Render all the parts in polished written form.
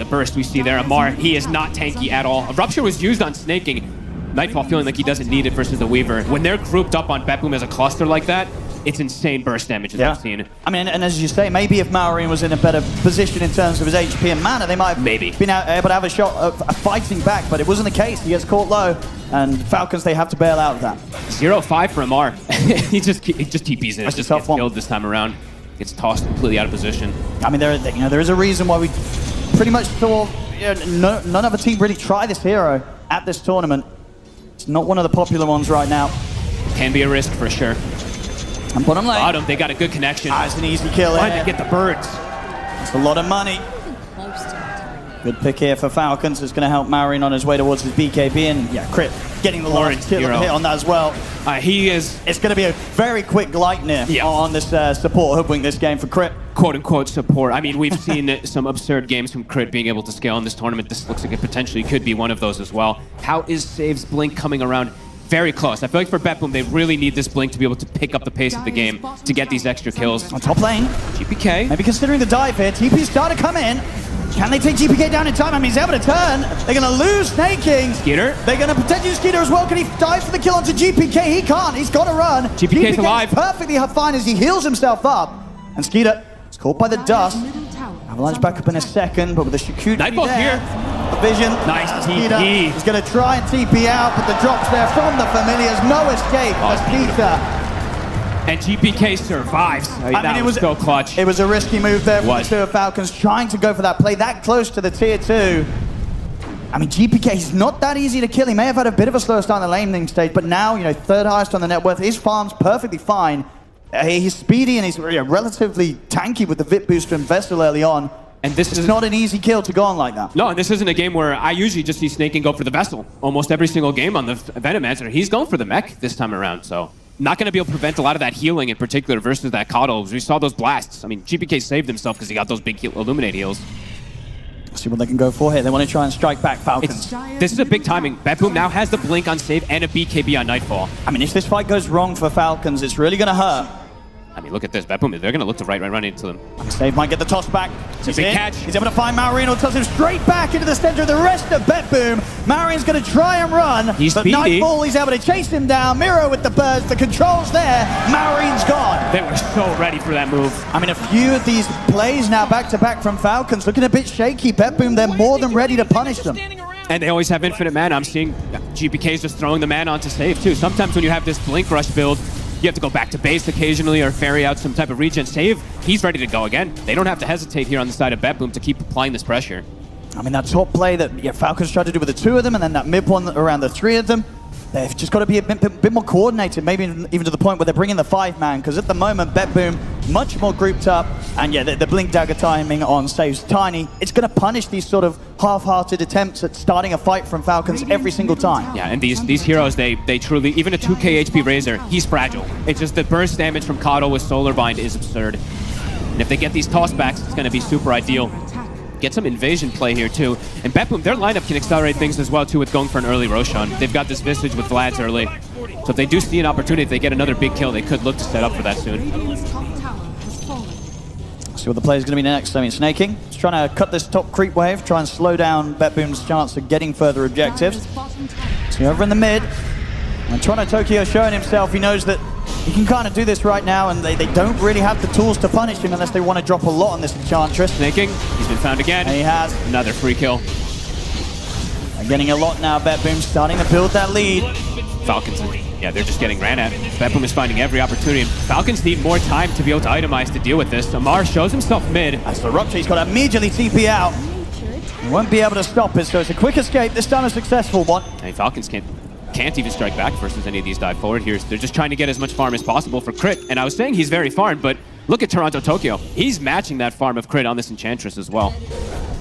the burst we see there. Amar, he is not tanky at all. A Rupture was used on snaking. Nightfall feeling like he doesn't need it versus the Weaver. When they're grouped up on Betboom as a cluster like that, it's insane burst damage as I've seen. I mean, and as you say, maybe if Maureen was in a better position in terms of his HP and mana, they might have been able to have a shot of fighting back, but it wasn't the case. He gets caught low, and Falcons, they have to bail out of that. 0-5 for Amar. he just TPs in. It just gets killed this time around. Gets tossed completely out of position. I mean, there is a reason why we pretty much saw none other team really try this hero at this tournament. It's not one of the popular ones right now. Can be a risk for sure. And bottom lane. Bottom, they got a good connection. It's an easy kill. Why did they get the birds? It's a lot of money. Good pick here for Falcons. It's going to help Maureen on his way towards his BKB. And yeah, Crit getting the last kill hit on that as well. It's going to be a very quick Gleipnir on this support hoodwink this game for Crit. Quote-unquote support. I mean, we've seen some absurd games from Crit being able to scale in this tournament. This looks like it potentially could be one of those as well. How is Save's Blink coming around? Very close. I feel like for Betboom, they really need this Blink to be able to pick up the pace of the game to get these extra kills. On top lane. GPK. Maybe considering the dive here. TP's starting to come in. Can they take GPK down in time? I mean, he's able to turn. They're going to lose Snaking. Skeeter. They're going to potentially use Skeeter as well. Can he dive for the kill onto GPK? He can't. He's got to run. GPK's alive. Perfectly fine as he heals himself up. And Skeeter is caught by the dust. Avalanche back up in a second, but with the Shikuchi Nightfall's there. here. Vision. Nice TP. He's going to try and TP out, but the drops there from the Familiars. No escape as Peter. And GPK survives. I mean, it was so clutch. It was a risky move there from the two Falcons trying to go for that play that close to the tier 2. I mean, GPK is not that easy to kill. He may have had a bit of a slow start in the laning stage, but now, you know, third highest on the net worth. His farm's perfectly fine. He's speedy and he's relatively tanky with the VIP booster and Vestal early on. And this is not an easy kill to go on like that. No, and this isn't a game where I usually just see Snaking go for the Vestal. Almost every single game on the Venomancer, he's going for the mech this time around, so not going to be able to prevent a lot of that healing in particular versus that Coddle. We saw those blasts. I mean, GPK saved himself because he got those big Illuminate heals. Let's see what they can go for here. They want to try and strike back Falcons. This is a big timing. Betboom now has the Blink on Save and a BKB on Nightfall. I mean, if this fight goes wrong for Falcons, it's really going to hurt. I mean, look at this. Betboom, they're going to look to run into them. Save might get the toss back. It's a big catch. He's able to find Maureen, toss him straight back into the center of the rest of Betboom. Maureen's going to try and run. He's but speedy. Nightfall, he's able to chase him down. Miro with the burst. The control's there. Maureen's gone. They were so ready for that move. I mean, a few of these plays now back-to-back from Falcons looking a bit shaky. Betboom, they're more than ready to punish them. And they always have infinite mana. I'm seeing GPK's just throwing the mana onto Save, too. Sometimes when you have this Blink Rush build, you have to go back to base occasionally or ferry out some type of regen. Save, he's ready to go again. They don't have to hesitate here on the side of Betboom to keep applying this pressure. I mean, that top play that Falcons tried to do with the 2 of them, and then that mid one around the 3 of them, they've just got to be a bit more coordinated, maybe even to the point where they're bringing the 5-man, because at the moment, Betboom much more grouped up, and yeah, the Blink Dagger timing on Save's tiny. It's going to punish these sort of half-hearted attempts at starting a fight from Falcons every single time. Yeah, and these heroes, they truly, even a 2k HP Razor, he's fragile. It's just the burst damage from Coddle with Solar Bind is absurd. And if they get these tossbacks, it's going to be super ideal. Get some invasion play here too. And Betboom, their lineup can accelerate things as well too with going for an early Roshan. They've got this Visage with Vlad's early. So if they do see an opportunity, if they get another big kill, they could look to set up for that soon. See what the play is going to be next. I mean, Snaking is trying to cut this top creep wave, try and slow down Betboom's chance of getting further objectives. See over in the mid. And Toronto Tokyo showing himself, he knows that he can kind of do this right now, and they don't really have the tools to punish him unless they want to drop a lot on this Enchantress. Snaking, he's been found again. And he has. Another free kill. They're getting a lot now, Betboom starting to build that lead. Falcons, yeah, they're just getting ran at. Betboom is finding every opportunity. Falcons need more time to be able to itemize to deal with this. Amar shows himself mid. As the Rupture, he's got to immediately TP out. He won't be able to stop it, so it's a quick escape. This time a successful one. And Falcons can't even strike back versus any of these dive forward here. They're just trying to get as much farm as possible for Crit. And I was saying he's very farmed, but look at Toronto Tokyo. He's matching that farm of Crit on this Enchantress as well.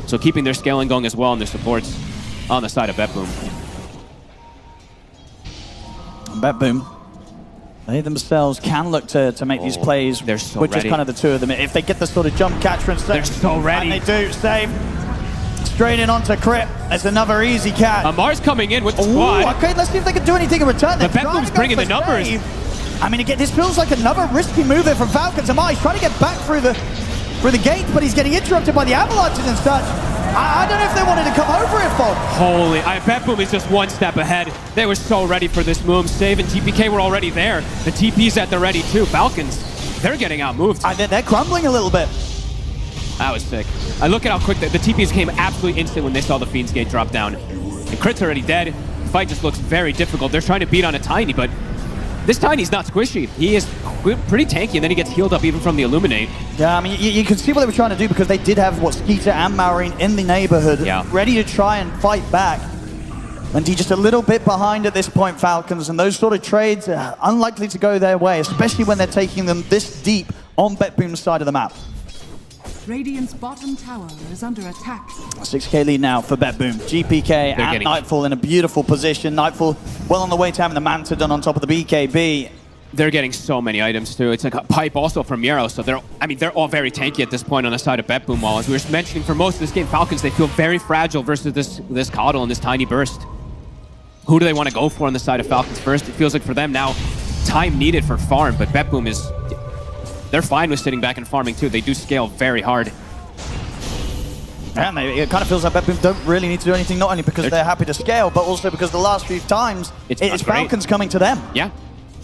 So keeping their scaling going as well and their supports on the side of Betboom. Betboom, they themselves can look to make these plays. They're so with ready. just kind of the 2 of them. If they get the sort of jump catch and they're so ready. And they do. Save. Straight in onto Crit. That's another easy catch. Amar's coming in with the squad. Okay, let's see if they can do anything in return. But Betboom's bringing the numbers. I mean, again, this feels like another risky move there from Falcons. Amar, he's trying to get back through the gate, but he's getting interrupted by the avalanches and such. I don't know if they wanted to come over it, Fog. Holy, BetBoom is just one step ahead. They were so ready for this move. Save and GPK were already there. The TP's at the ready too. Falcons, they're getting outmoved. They're crumbling a little bit. That was sick. I look at how quick the TPs came absolutely instant when they saw the Fiend's Gate drop down. And Crit's already dead. The fight just looks very difficult. They're trying to beat on a Tiny, but this Tiny's not squishy. He is pretty tanky, and then he gets healed up even from the Illuminate. Yeah, I mean, you can see what they were trying to do because they did have, Skeeter and Maureen in the neighborhood, ready to try and fight back. And he's just a little bit behind at this point, Falcons, and those sort of trades are unlikely to go their way, especially when they're taking them this deep on BetBoom's side of the map. Radiant's bottom tower is under attack. 6k lead now for BetBoom. GPK and Nightfall in a beautiful position. Nightfall well on the way to having the Manta done on top of the BKB. They're getting so many items too. It's like a pipe also from Yarrow, so they're all very tanky at this point on the side of BetBoom. While as we were mentioning, for most of this game, Falcons, they feel very fragile versus this Coddle and this Tiny Burst. Who do they want to go for on the side of Falcons first? It feels like for them now, time needed for farm, but BetBoom is... They're fine with sitting back and farming too. They do scale very hard. And it kind of feels like BetBoom don't really need to do anything, not only because they're happy to scale, but also because the last few times, it's Falcons coming to them. Yeah.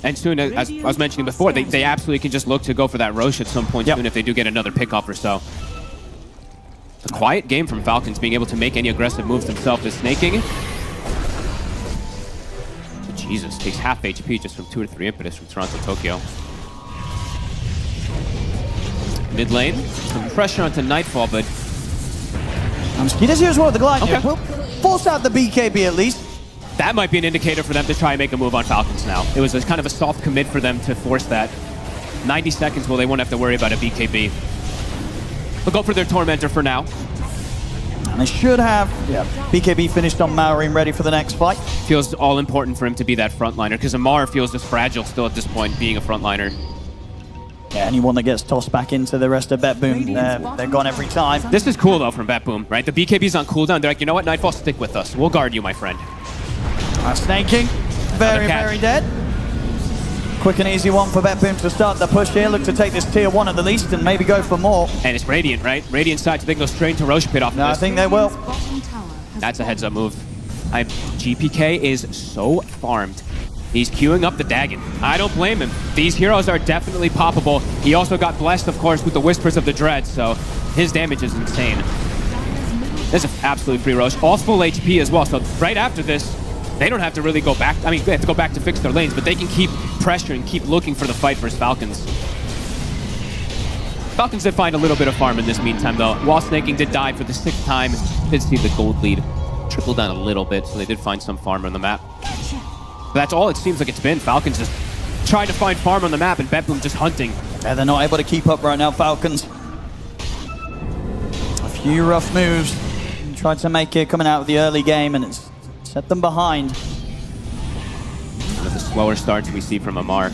And soon, as I was mentioning before, they absolutely can just look to go for that Roche at some point soon if they do get another pickup or so. A quiet game from Falcons, being able to make any aggressive moves themselves is snaking. Jesus, takes half HP just from 2 to 3 impetus from Toronto Tokyo. Mid lane, some pressure onto Nightfall, but... Skeeter's here as well with the glide. Okay. We'll force out the BKB at least. That might be an indicator for them to try and make a move on Falcons now. It was kind of a soft commit for them to force that. 90 seconds, well, they won't have to worry about a BKB. They'll go for their Tormentor for now. And they should have BKB finished on Maureen, ready for the next fight. Feels all important for him to be that frontliner, because Amar feels just fragile still at this point, being a frontliner. Yeah, anyone that gets tossed back into the rest of BetBoom, they're gone every time. This is cool, though, from BetBoom, right? The BKB's on cooldown. They're like, you know what, Nightfall, stick with us. We'll guard you, my friend. Snaking, very dead. Quick and easy one for BetBoom to start the push here. Look to take this tier 1 at the least and maybe go for more. And it's Radiant, right? Radiant side, so they can go straight into Roche Pit off of this. I think they will. That's a heads-up move. GPK is so farmed. He's queuing up the Dagon. I don't blame him. These heroes are definitely poppable. He also got blessed, of course, with the Whispers of the Dread, so his damage is insane. This is absolutely free Roche. All full HP as well, so right after this, they don't have to really go back. I mean, they have to go back to fix their lanes, but they can keep pressuring, keep looking for the fight versus Falcons. Falcons did find a little bit of farm in this meantime, though. Wall Snaking did die for the 6th time. Did see the gold lead trickle down a little bit, so they did find some farm on the map. But that's all it seems like it's been. Falcons just trying to find farm on the map, and BetBoom just hunting. Yeah, they're not able to keep up right now, Falcons. A few rough moves. Tried to make it coming out of the early game, and it's set them behind. One of the slower starts we see from Amar.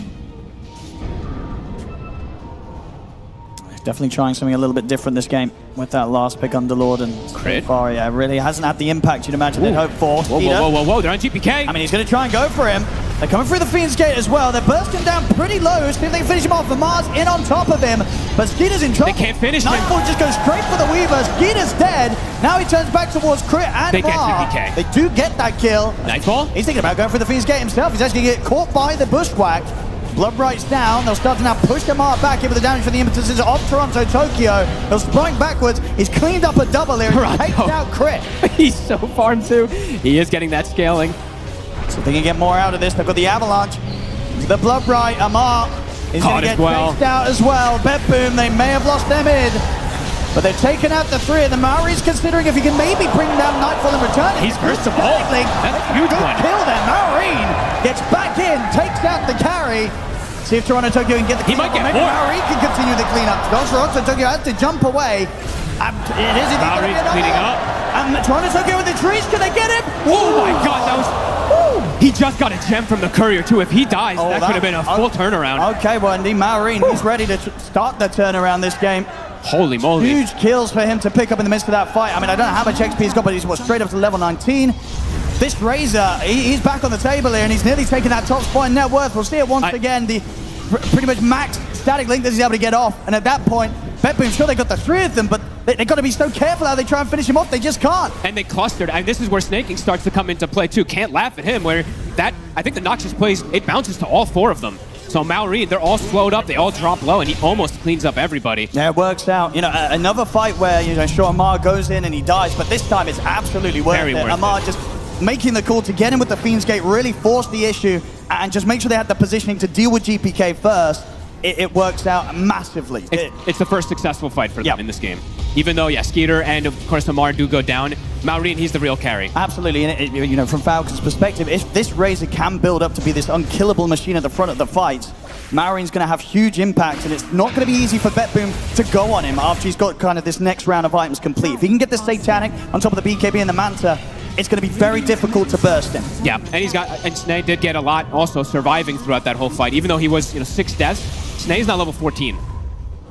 Definitely trying something a little bit different this game with that last pick Underlord, and Crit. Far, yeah, really hasn't had the impact you'd imagine they'd hope for. Whoa, they're on GPK. I mean, he's going to try and go for him. They're coming through the Fiend's Gate as well. They're bursting down pretty low. See if they can finish him off. Mars in on top of him, but Skeeter's in trouble. They can't finish him. Nightfall just goes straight for the Weaver. Skeeter's dead. Now he turns back towards Crit and They get Mar. GPK. They do get that kill. Nightfall? He's thinking about going for the Fiend's Gate himself. He's actually going to get caught by the Bushwhack. Bloodbright's down. They'll start to now push Amar back here with the damage from the impetuses of Toronto Tokyo. He'll sprint backwards. He's cleaned up a double here. He takes out Crit. He's so farmed too. He is getting that scaling. So they can get more out of this. They've got the Avalanche. The Bloodbright. Amar is going to get chased out as well. BetBoom, they may have lost their mid, but they've taken out the 3 of them. Mauri's considering if he can maybe bring down Nightfall and return it. He's first of all. That's a huge one. Kill there. Maureen gets back in, takes out the carry. See if Toronto Tokyo can get the cleanup. He might get more. Maureen can continue the cleanup. Toronto Tokyo has to jump away. It is indeed going to be another. Cleaning up. And Toronto Tokyo with the trees. Can they get him? Oh my God, that was... He just got a gem from the courier too. If he dies, that could have been a full turnaround. Okay, well, indeed, Maureen, he's ready to start the turnaround this game. Holy moly. Huge kills for him to pick up in the midst of that fight. I mean, I don't know how much XP he's got, but he's straight up to level 19. This Razor, he's back on the table here, and he's nearly taken that top spot in net worth. We'll see it once again, the pretty much max static link that he's able to get off. And at that point, BetBoom, sure they got the 3 of them, but They've got to be so careful how they try and finish him off. They just can't. And they clustered. And this is where snaking starts to come into play too. Can't laugh at him where that, I think the Noxious plays, it bounces to all 4 of them. So Maureen, they're all slowed up, they all drop low, and he almost cleans up everybody. Yeah, it works out. You know, another fight where, you know, sure, Amar goes in and he dies, but this time it's absolutely worth it. Amar just making the call to get in with the Fiend's Gate, really force the issue, and just make sure they had the positioning to deal with GPK first. It works out massively. It's the first successful fight for them in this game. Even though, yeah, Skeeter and, of course, Amar do go down, Maureen, he's the real carry. Absolutely, and you know, from Falcon's perspective, if this Razor can build up to be this unkillable machine at the front of the fight, Maureen's going to have huge impact, and it's not going to be easy for BetBoom to go on him after he's got kind of this next round of items complete. If he can get the Satanic on top of the BKB and the Manta, it's going to be very difficult to burst him. Yeah, and Snay did get a lot also surviving throughout that whole fight. Even though he was, 6 deaths, Snay's now level 14.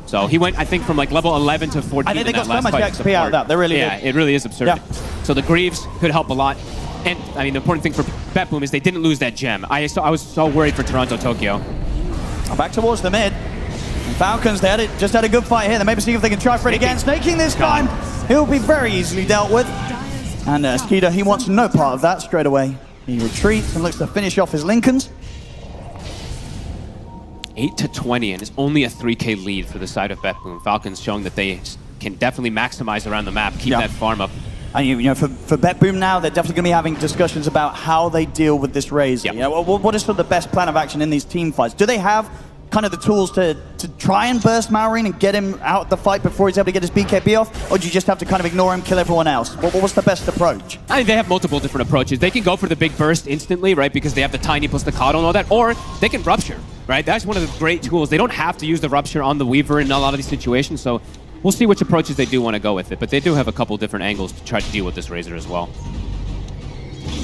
So he went, I think, from like level 11 to 14. I think they got so much XP out of that. They really did. Yeah, it really is absurd. Yeah. So the Greaves could help a lot. And, I mean, the important thing for BetBoom is they didn't lose that gem. I was so worried for Toronto Tokyo. Back towards the mid. And Falcons, they just had a good fight here. They maybe see if they can try for it again. Snaking this time. He'll be very easily dealt with. And Skeeter, he wants no part of that straight away. He retreats and looks to finish off his Lincolns. 8-20, and it's only a 3K lead for the side of BetBoom. Falcons showing that they can definitely maximize around the map, keep that farm up. And you know, for BetBoom now, they're definitely going to be having discussions about how they deal with this Razor. Yep. You know, what is sort of the best plan of action in these team fights? Do they have kind of the tools to try and burst Maureen and get him out of the fight before he's able to get his BKB off? Or do you just have to kind of ignore him, kill everyone else? What's the best approach? I think they have multiple different approaches. They can go for the big burst instantly, right, because they have the Tiny plus the Coddle and all that, or they can Rupture, right? That's one of the great tools. They don't have to use the Rupture on the Weaver in a lot of these situations, so we'll see which approaches they do want to go with it, but they do have a couple different angles to try to deal with this Razor as well.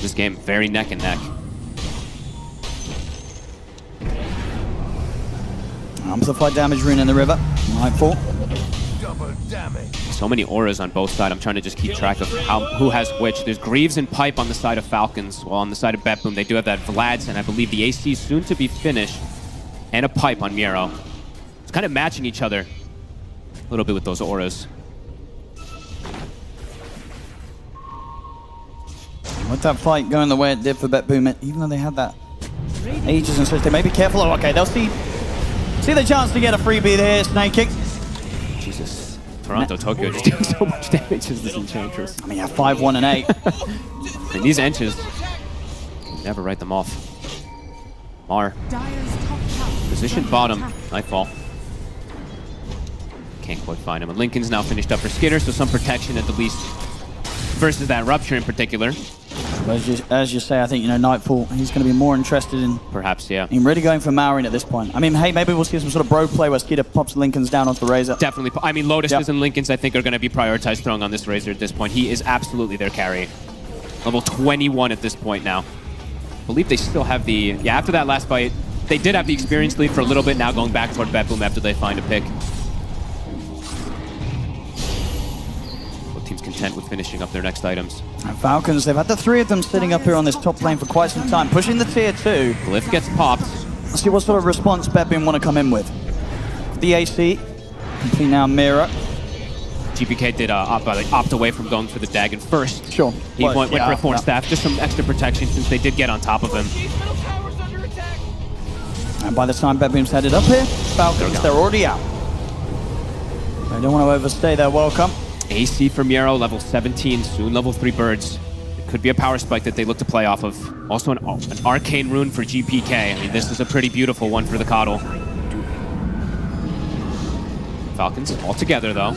This game, very neck and neck. Amplified damage rune in the river. Nightfall. Double damage. So many auras on both sides. I'm trying to just keep track of who has which. There's Greaves and Pipe on the side of Falcons, while on the side of BetBoom they do have that Vlad's and I believe the AC soon to be finished, and a Pipe on Miero. It's kind of matching each other a little bit with those auras. With that fight going the way it did for BetBoom, even though they had that ages and such, they may be careful. Oh, okay, they'll see the chance to get a freebie here, snaking. Jesus. Toronto, Tokyo just doing so much damage as this Enchantress. I mean, yeah, 5-1 and 8. And these Enches, never write them off. Mar. Position bottom. Nightfall. Can't quite find him. And Lincoln's now finished up for Skitter, so some protection at the least versus that Rupture in particular. As you say, I think, Nightfall, he's going to be more interested in... Perhaps, yeah. In really going for Maureen at this point. I mean, hey, maybe we'll see some sort of bro play where Skeeter pops Lincoln's down onto the Razor. Definitely. I mean, Lotuses and Lincolns, I think, are going to be prioritized throwing on this Razor at this point. He is absolutely their carry. Level 21 at this point now. I believe they still have the... Yeah, after that last fight, they did have the experience lead for a little bit, now going back toward BetBoom after they find a pick. Team's content with finishing up their next items. And Falcons, they've had the 3 of them sitting up here on this top lane for quite some time, pushing the tier 2. Glyph gets popped. Let's see what sort of response BetBoom want to come in with. The AC, complete now Mira. GPK did opt away from going for the Dagon first. Sure. He went for a Thorn Staff, just some extra protection since they did get on top of him. And by the time BetBoom's headed up here, Falcons, they're already out. They don't want to overstay their welcome. AC for Miero, level 17, soon level 3 birds. It could be a power spike that they look to play off of. Also an arcane rune for GPK. I mean, this is a pretty beautiful one for the Coddle. Falcons all together, though.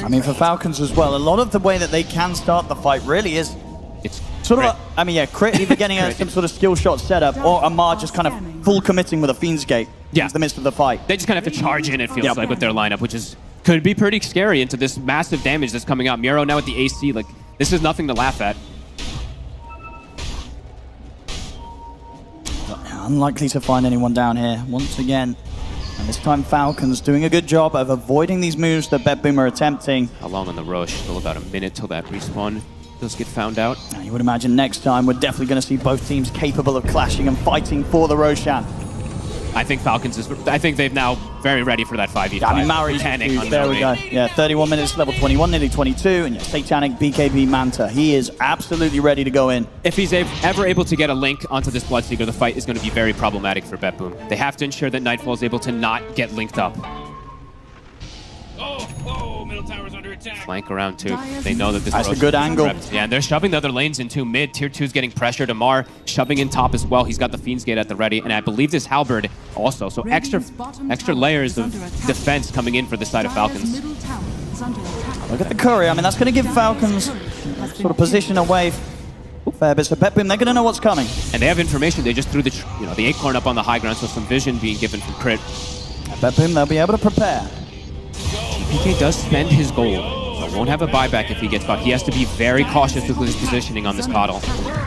I mean, for Falcons as well, a lot of the way that they can start the fight really is... It's sort of, Crit either getting some sort of skill shot setup, or Amar just kind of full committing with a Fiend's Gate into the midst of the fight. They just kind of have to charge in, it feels like, with their lineup, which could be pretty scary into this massive damage that's coming out. Miero now at the AC, like, this is nothing to laugh at. Unlikely to find anyone down here once again. And this time Falcons doing a good job of avoiding these moves that BetBoom are attempting. How long on the rush? Still about a minute till that respawn does get found out. And you would imagine next time we're definitely going to see both teams capable of clashing and fighting for the Roshan. I think Falcons is. I think they've now very ready for that 5v5. I mean, Maori's panic huge. on There we go. Maori. Yeah, 31 minutes, level 21, nearly 22, and yeah, Satanic BKB Manta. He is absolutely ready to go in. If he's ever able to get a link onto this Bloodseeker, the fight is going to be very problematic for BetBoom. They have to ensure that Nightfall is able to not get linked up. Middle tower's under attack. Flank around too. They know that this That's a Rosh good is angle. prepped. Yeah, and they're shoving the other lanes in too. Mid, tier 2's getting pressured. Amar shoving in top as well. He's got the Fiend's Gate at the ready, and I believe this Halberd also. So extra layers of defense coming in for the side of Falcons. Look at the courier. I mean, that's going to give Falcons sort of position away fair bit. So BetBoom, they're going to know what's coming. And they have information. They just threw the the acorn up on the high ground, so some vision being given from Crit. BetBoom, they'll be able to prepare. PK does spend his gold, so won't have a buyback if he gets caught. He has to be very cautious with his positioning on this Coddle.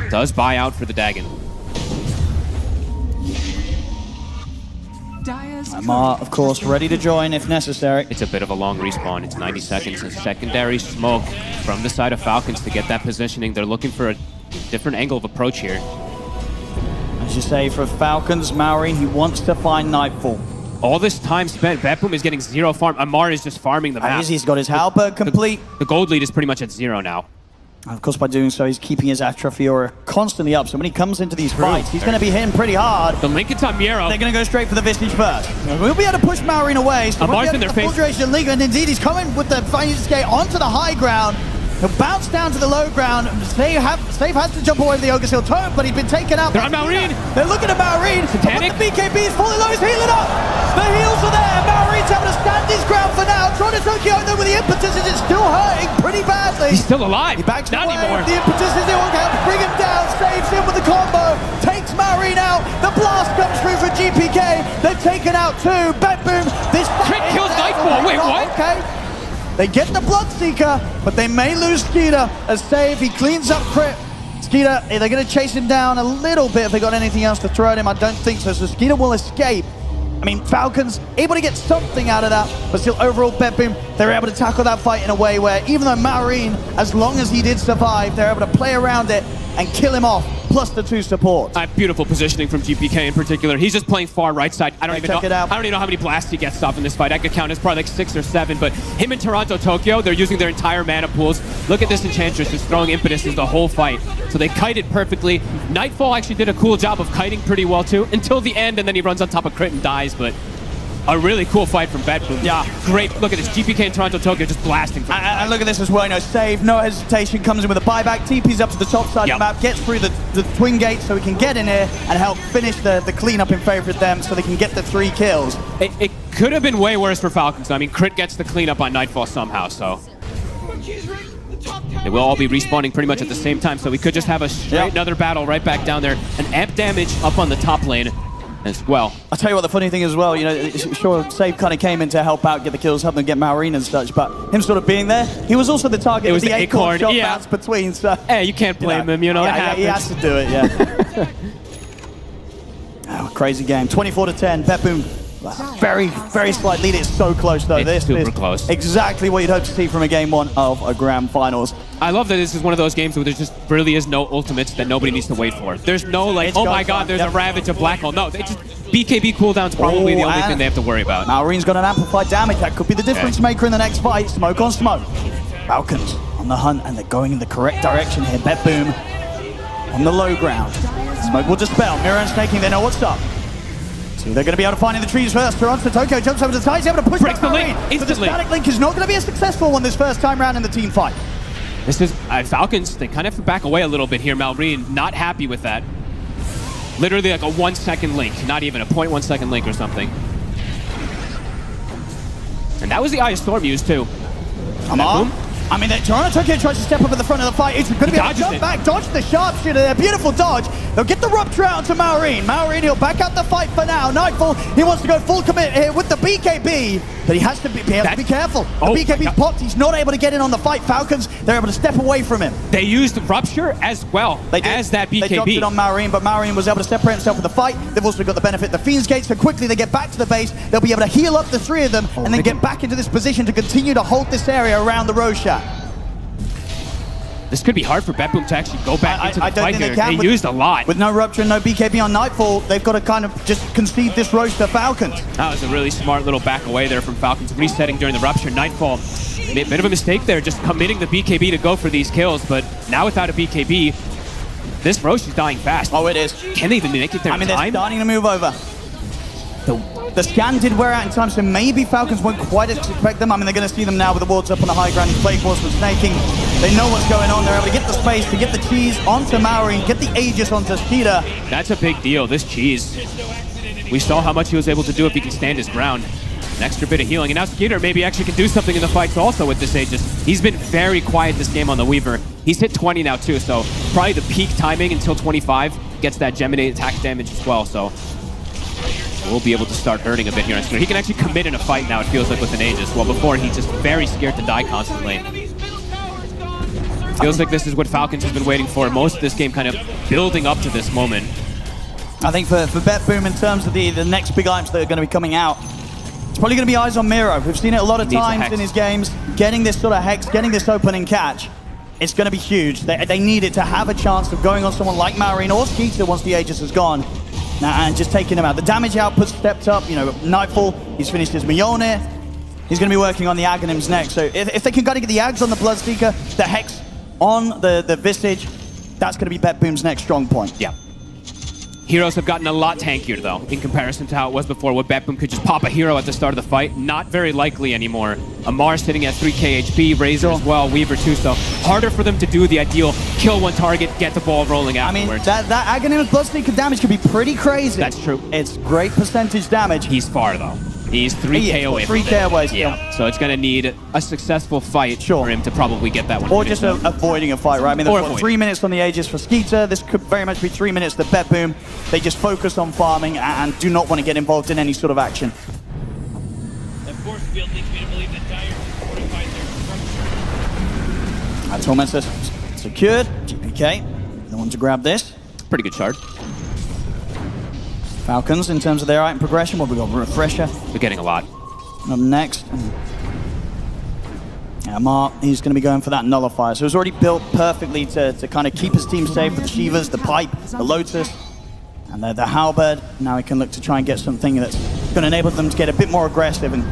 Does buy out for the Dagon. Amar, of course, ready to join if necessary. It's a bit of a long respawn. It's 90 seconds. A secondary smoke from the side of Falcons to get that positioning. They're looking for a different angle of approach here. As you say, for Falcons, Maori, he wants to find Nightfall. All this time spent, BetBoom is getting 0 farm. Amar is just farming the map. He's got his Halberd complete. The gold lead is pretty much at 0 now. Of course, by doing so, he's keeping his Atrophy Aura constantly up. So when he comes into these fights, he's going to be hitting pretty hard. The Lincoln's on Miero. They're going to go straight for the Visage first. We'll be able to push Maureen away. So Amar's in their face. Full duration league, and indeed, he's coming with the Fiend's Gate onto the high ground. He'll bounce down to the low ground. Save has to jump away with the Ogre's Hill Tome, but he's been taken out. They're on Maureen. They're looking at Maureen. Satanic. The BKB is falling low. He's healing up. The heals are there. Maureen's able to stand his ground for now. Trying to Tokyo, though, with the impetus, is it still hurting pretty badly. He's still alive. He backs Not away. anymore. The impetus is there. Okay, bring him down. Saves him with the combo. Takes Maureen out. The blast comes through for GPK. They've taken out 2. BetBoom. This Crit kills Nightfall. Wait, what? Okay. They get the Bloodseeker, but they may lose Skeeter. As save, he cleans up Crit. Skeeter, they're going to chase him down a little bit if they got anything else to throw at him. I don't think so. So Skeeter will escape. I mean, Falcons able to get something out of that, but still overall BetBoom, they're able to tackle that fight in a way where even though Maureen, as long as he did survive, they're able to play around it and kill him off, plus the 2 supports. Beautiful positioning from GPK in particular. He's just playing far right side. I don't even know how many blasts he gets off in this fight. I could count as probably like 6 or 7, but him and Toronto Tokyo, they're using their entire mana pools. Look at this Enchantress just throwing impetus the whole fight. So they kited perfectly. Nightfall actually did a cool job of kiting pretty well too, until the end, and then he runs on top of Crit and dies, but a really cool fight from BetBoom. Yeah, great. Look at this. GPK and Toronto Tokyo just blasting. And look at this as well. You know, save, no hesitation, comes in with a buyback. TP's up to the top side of the map, gets through the twin gate so he can get in here and help finish the cleanup in favor of them so they can get the 3 kills. It could have been way worse for Falcons. I mean, Crit gets the cleanup on Nightfall somehow, so they will all be respawning pretty much at the same time, so we could just have a straight another battle right back down there. An amp damage up on the top lane as well. I'll tell you what, the funny thing as well, you know, sure, Save kind of came in to help out, get the kills, help them get Maureen and such, but him sort of being there, he was also the target. It was the acorn shot yeah. bounce between, so... Hey, you can't blame him, you know, it happens. He has to do it, yeah. Oh, crazy game. 24-10, BetBoom. Very, very slight lead. It's so close, though. It's super close. Exactly what you'd hope to see from a game 1 of a grand finals. I love that this is one of those games where there just really is no ultimates that nobody needs to wait for. There's no like, oh my god, there's a Ravage, a Black Hole. No, it's just BKB cooldown's probably the only thing they have to worry about. Maureen's got an amplified damage. That could be the difference maker in the next fight. Smoke on smoke. Falcons on the hunt, and they're going in the correct direction here. BetBoom on the low ground. Smoke will dispel. Mirror and Snaking, they know what's up. So they're going to be able to find in the trees first. Toronto Tokyo jumps over the side. He's able to push Breaks back the link Maureen. instantly. But the static link is not going to be a successful one this first time round in the team fight. This is Falcons. They kind of have to back away a little bit here. Maureen not happy with that. Literally like a 1 second link, not even a 0.1 second link or something. And that was the Eye of Storm used too. Come on. I mean, Toronto Tokyo tries to step up at the front of the fight. It's going to be able to jump back, dodge the sharpshooter there. Beautiful dodge. They'll get the rupture out to Maureen. Maureen, he'll back out the fight for now. Nightfall, he wants to go full commit here with the BKB, but he has to be able to be careful. The BKB's popped. He's not able to get in on the fight. Falcons, they're able to step away from him. They used rupture as well as that BKB. They dropped it on Maureen, but Maureen was able to separate himself with the fight. They've also got the benefit of the Fiend's Gate, so quickly they get back to the base. They'll be able to heal up the 3 of them and then get back into this position to continue to hold this area around the Roshan. This could be hard for BetBoom to actually go back into the I don't fight think here. they can. They used a lot. With no Rupture and no BKB on Nightfall, they've got to kind of just concede this Roche to Falcons. That was a really smart little back away there from Falcons, resetting during the Rupture. Nightfall, a bit of a mistake there, just committing the BKB to go for these kills, but now without a BKB, this Roche is dying fast. Oh, it is. Can they even make it there I in mean, they're time? starting to move over. The scan did wear out in time, so maybe Falcons won't quite expect them. I mean, they're going to see them now with the wards up on the high ground. Plague Force was snaking. They know what's going on. They're able to get the space, to get the cheese onto Maori, get the Aegis onto Skeeter. That's a big deal, this cheese. We saw how much he was able to do if he can stand his ground. An extra bit of healing, and now Skeeter maybe actually can do something in the fights also with this Aegis. He's been very quiet this game on the Weaver. He's hit 20 now too, so probably the peak timing until 25 gets that Geminate attack damage as well, so we'll be able to start hurting a bit here on Skeeter. He can actually commit in a fight now, it feels like, with an Aegis, while before he's just very scared to die constantly. Feels like this is what Falcons has been waiting for most of this game, kind of building up to this moment. I think for BetBoom, in terms of the next big items that are going to be coming out, it's probably going to be eyes on Miro. We've seen it a lot of times in his games. Getting this sort of Hex, getting this opening catch, it's going to be huge. They need it to have a chance of going on someone like Marine or Skeeter once the Aegis is gone. And just taking him out. The damage output stepped up. You know, Nightfall, he's finished his Mjolnir. He's going to be working on the Aghanims next. So if they can kind of get the Ags on the Bloodseeker, the Hex on the Visage, that's going to be BetBoom's next strong point. Yeah. Heroes have gotten a lot tankier, though, in comparison to how it was before, where BetBoom could just pop a hero at the start of the fight. Not very likely anymore. Amar sitting at 3k HP, Razor as well, Weaver too, so harder for them to do the ideal kill one target, get the ball rolling afterwards. I mean, that Aghanim Bloodseeker damage could be pretty crazy. That's true. It's great percentage damage. He's far, though. He's 3k away from 3k away. Yeah, so it's going to need a successful fight for him to probably get that one. Or just avoiding a fight, right? I mean, they've got 3 minutes on the Aegis for Skeeter. This could very much be 3 minutes to BetBoom. They just focus on farming and do not want to get involved in any sort of action. The force field leads me to believe that Dire fortified their structure. Tormentor secured. GPK. No one to grab this. Pretty good shard. Falcons, in terms of their item progression, what we got? Refresher. They're getting a lot. Up next. Amar, he's going to be going for that Nullifier. So it's already built perfectly to kind of keep his team safe with the Shivas, the Pipe, the Lotus, and the Halberd. Now he can look to try and get something that's going to enable them to get a bit more aggressive and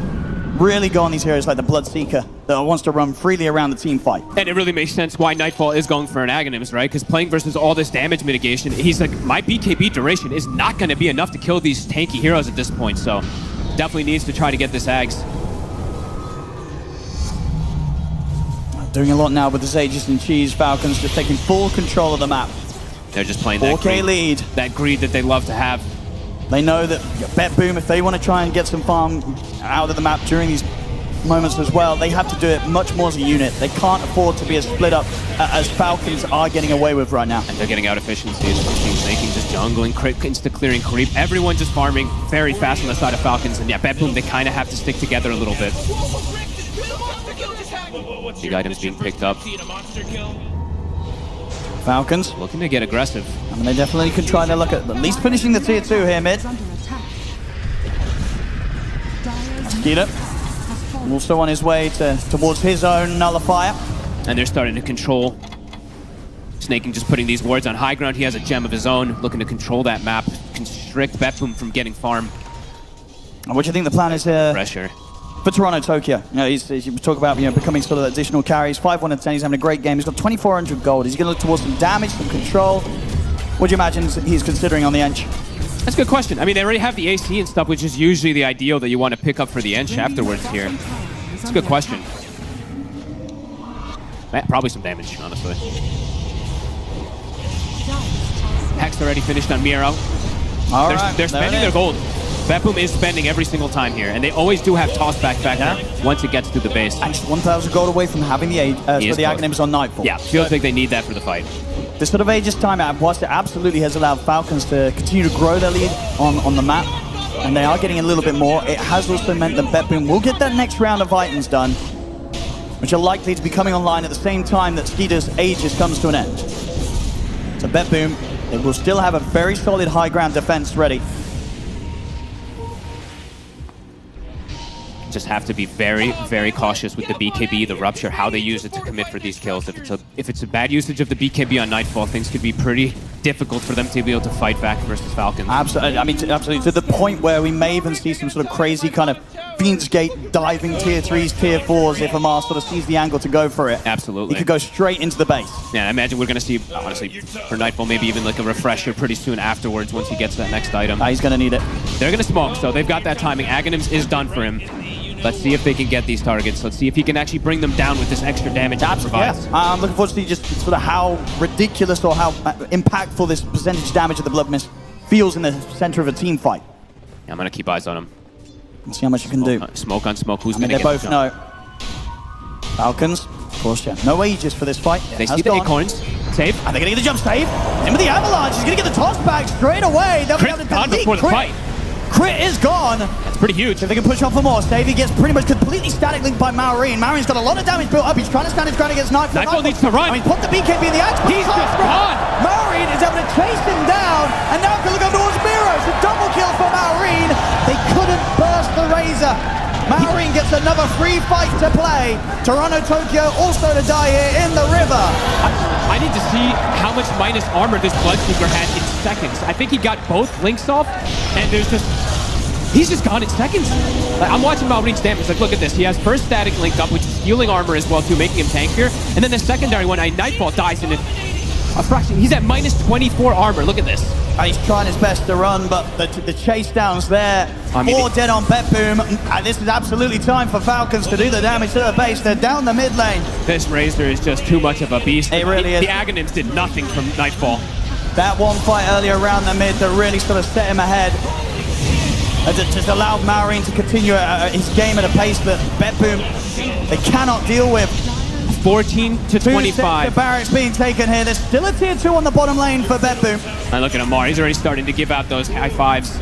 really go on these heroes like the Bloodseeker that wants to run freely around the team fight. And it really makes sense why Nightfall is going for an Aghanims, right? Because playing versus all this damage mitigation, he's like, my BKB duration is not going to be enough to kill these tanky heroes at this point, so definitely needs to try to get this Ags. Doing a lot now with the Aegis and Cheese. Falcons just taking full control of the map. They're just playing 4K that greed, lead. that greed that they love to have. They know that BetBoom, if they want to try and get some farm out of the map during these moments as well, they have to do it much more as a unit. They can't afford to be as split up as Falcons are getting away with right now. And they're getting out efficiencies from Team Snaking, just jungling, insta-clearing creep. Everyone just farming very fast on the side of Falcons. And yeah, BetBoom, they kind of have to stick together a little bit. Big items being picked up. Falcons looking to get aggressive. I mean, they definitely could try their luck at least finishing the tier 2 here mid. Skeeter also on his way towards his own Nullifier. And they're starting to control. Snaking just putting these wards on high ground. He has a gem of his own, looking to control that map, constrict BetBoom from getting farm. What do you think the plan is here? Pressure. For Toronto, Tokyo, you know, you talk about becoming sort of additional carries. 5-1 and 10. He's having a great game. He's got 2,400 gold. He's going to look towards some damage, some control. What do you imagine he's considering on the Ench? That's a good question. I mean, they already have the AC and stuff, which is usually the ideal that you want to pick up for the Ench afterwards here. That's a good question. Probably some damage, honestly. Hex already finished on Miro. They're spending their gold. BetBoom is spending every single time here, and they always do have tossback factor once it gets to the base. And 1,000 gold away from having the Aghanims on Nightfall. Yeah, feels like they need that for the fight. This sort of Aegis time out, whilst it absolutely has allowed Falcons to continue to grow their lead on the map, and they are getting a little bit more, it has also meant that BetBoom will get that next round of items done, which are likely to be coming online at the same time that Skeeter's Aegis comes to an end. So BetBoom, they will still have a very solid high ground defense ready. just have to be very, very cautious with the BKB, the Rupture, how they use it to commit for these kills. If it's a bad usage of the BKB on Nightfall, things could be pretty difficult for them to be able to fight back versus Falcons. Absolutely. I mean, absolutely. To the point where we may even see some sort of crazy kind of Fiend's Gate diving tier 3s, tier 4s if Amar sort of sees the angle to go for it. Absolutely. He could go straight into the base. Yeah, I imagine we're going to see, honestly, for Nightfall, maybe even like a refresher pretty soon afterwards once he gets that next item. He's going to need it. They're going to smoke, so they've got that timing. Aghanims is done for him. Let's see if they can get these targets. Let's see if he can actually bring them down with this extra damage he provides. Yeah. I'm looking forward to see just sort of how ridiculous or how impactful this percentage damage of the Blood Mist feels in the center of a team fight. Yeah, I'm going to keep eyes on him. Let's see how much you can do. Smoke on smoke. Who's I mean, going to they get both know. Falcons, of course, yeah. No Aegis for this fight. They see the acorns. Save. And they're going to get the jump save. In with the avalanche. He's going to get the toss back straight away. They'll be able to Gone before the fight. Crit is gone. That's pretty huge. If they can push on for more, Stavey gets pretty much completely static linked by Maureen. Maureen's got a lot of damage built up. He's trying to stand his ground against Nightfall. Nightfall needs to run. I mean, put the BKB in the axe. He's just gone. Maureen is able to chase him down. And now can look over towards Miro. It's a double kill for Maureen. They couldn't burst the Razor. Maureen gets another free fight to play. Toronto, Tokyo also to die here in the river. I need to see how much minus armor this Bloodseeker had in seconds. I think he got both links off, and he's just gone in seconds. Like, I'm watching Maureen's damage. Like, look at this. He has first static linked up, which is stealing armor as well, too, making him tankier. And then the secondary one, Nightfall dies in a fraction. He's at minus 24 armor. Look at this. He's trying his best to run, but the chase down's there. I mean, 4 dead on Betboom. And this is absolutely time for Falcons to do the damage to the base. They're down the mid lane. This Razor is just too much of a beast. It really is. The Aghanims did nothing from Nightfall. That one fight earlier around the mid that really sort of set him ahead. As it just allowed Maureen to continue his game at a pace that Betboom, they cannot deal with. 14 to 25. The barracks being taken here. There's still a tier 2 on the bottom lane for Betboom. And look at Amar. He's already starting to give out those high fives.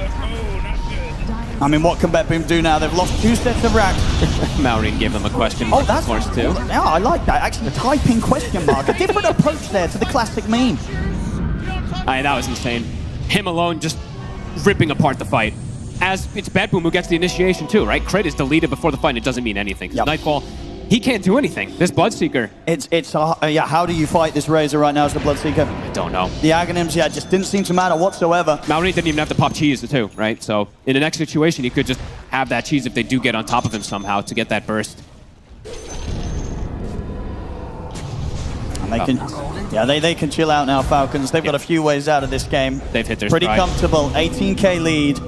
I mean, what can Betboom do now? They've lost 2 sets of racks. Maureen gave them a question mark, of course, too. Yeah, I like that. Actually, typing question mark. A different approach there to the classic meme. That was insane. Him alone just ripping apart the fight. As it's Betboom who gets the initiation, too, right? Crit is deleted before the fight, and it doesn't mean anything. Yep. Nightfall, he can't do anything. This Bloodseeker. Yeah, how do you fight this Razor right now as the Bloodseeker? I don't know. The Aghanims, yeah, just didn't seem to matter whatsoever. Maureen didn't even have to pop cheese, too, right? So in the next situation, he could just have that cheese if they do get on top of him somehow to get that burst. And they can, they can chill out now, Falcons. They've got a few ways out of this game. They've hit their pretty stride. Comfortable, 18k lead.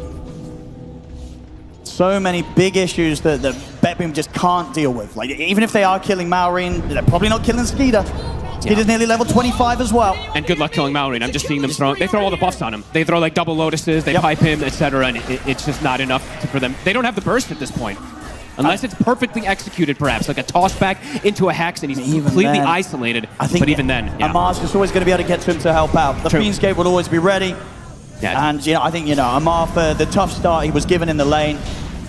So many big issues that Betboom just can't deal with. Like, even if they are killing Maureen, they're probably not killing Skeeter. Skeeter's nearly level 25 as well. And good luck killing Maureen. I'm just seeing them they throw all the buffs on him. They throw like double lotuses, they pipe him, etc. And it's just not enough for them. They don't have the burst at this point. Unless it's perfectly executed, perhaps, like a toss back into a hex and he's completely isolated. But even then, Amar's just always going to be able to get to him to help out. The Fiend's Gate will always be ready. Yeah. And I think Amar, for the tough start he was given in the lane,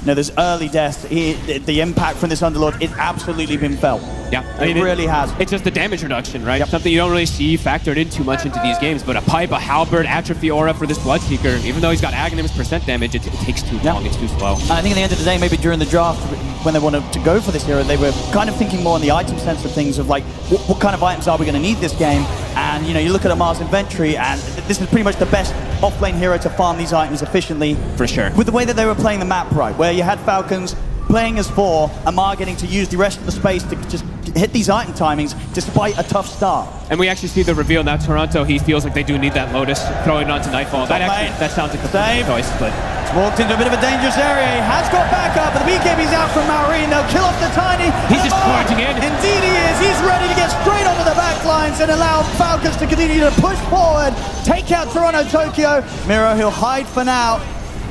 there's early deaths. The impact from this Underlord, it's absolutely been felt. Yeah, it really has. It's just the damage reduction, right? Something you don't really see factored in too much into these games, but a pipe, a halberd, atrophy aura for this Bloodseeker, even though he's got Aghanims % damage, it takes too long, it's too slow. And I think at the end of the day, maybe during the draft, when they wanted to go for this hero, they were kind of thinking more on the item sense of things, of like, what kind of items are we going to need this game? And you look at Amar's inventory, and this is pretty much the best off-lane hero to farm these items efficiently. For sure. With the way that they were playing the map right, where you had Falcons playing as 4, Amar getting to use the rest of the space to just hit these item timings despite a tough start. And we actually see the reveal now. Toronto, he feels like they do need that Lotus, throwing it onto Nightfall. That sounds like the perfect choice, but he's walked into a bit of a dangerous area. He has got back up, but the BKB's out from Maureen. They'll kill off the Tiny. He's just charging in. Indeed he is. He's ready to get straight onto the back lines and allow Falcons to continue to push forward, take out Toronto, Tokyo. Miro, he'll hide for now.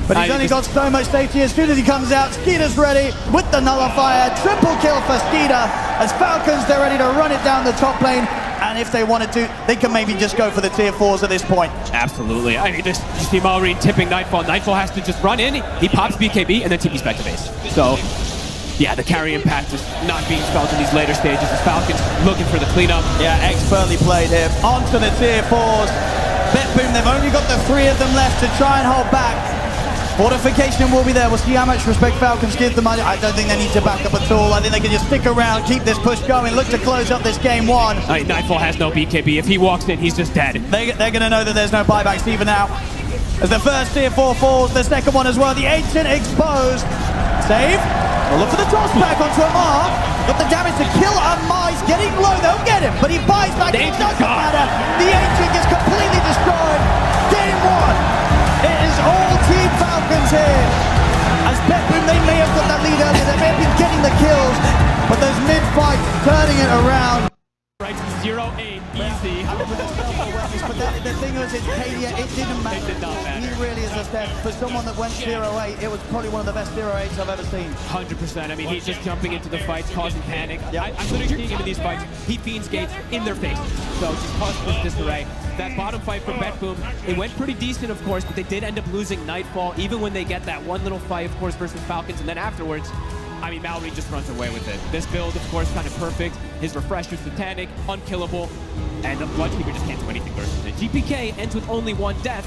But he's only got so much safety. As soon as he comes out, Skeeter's ready with the nullifier. Triple kill for Skeeter. As Falcons, they're ready to run it down the top lane. And if they wanted to, they can maybe just go for the tier 4s at this point. Absolutely. I mean, just you see Maureen tipping Nightfall. Nightfall has to just run in. He pops BKB and then TP's back to base. So, yeah, the carry impact is not being felt in these later stages. As Falcons looking for the cleanup. Yeah, expertly played here. On to the tier 4s. Betboom, they've only got the 3 of them left to try and hold back. Fortification will be there. We'll see how much respect Falcons give them. I don't think they need to back up at all. I think they can just stick around, keep this push going, look to close up this game one. Nightfall has no BKB. If he walks in, he's just dead. They're going to know that there's no buybacks even now. As the first tier 4 falls, the second one as well. The Ancient exposed. Save. We'll look for the toss back onto Amar. Got the damage to kill Amar. He's getting low. They'll get him, but he buys back. It doesn't matter. The Ancient gets completely destroyed. Game one. It is all Team Falcons here. As Betboom, they may have got that lead earlier. They may have been getting the kills, but those mid-fights turning it around. Right, 0-8, easy. But the thing was, it didn't matter. It did not matter. He really is a step. For someone that went 0-8, it was probably one of the best 0-8s I've ever seen. 100%. I mean, he's just jumping into the fights, causing panic. Yeah. I'm literally seeing him in these fights. He feeds gates in their face. So just causing this disarray. That bottom fight for Betboom, it went pretty decent, of course, but they did end up losing Nightfall, even when they get that one little fight, of course, versus Falcons, and then afterwards, I mean, Mallory just runs away with it. This build, of course, kind of perfect. His Refresher's Satanic, unkillable, and the Bloodkeeper just can't do anything versus it. GPK ends with only one death,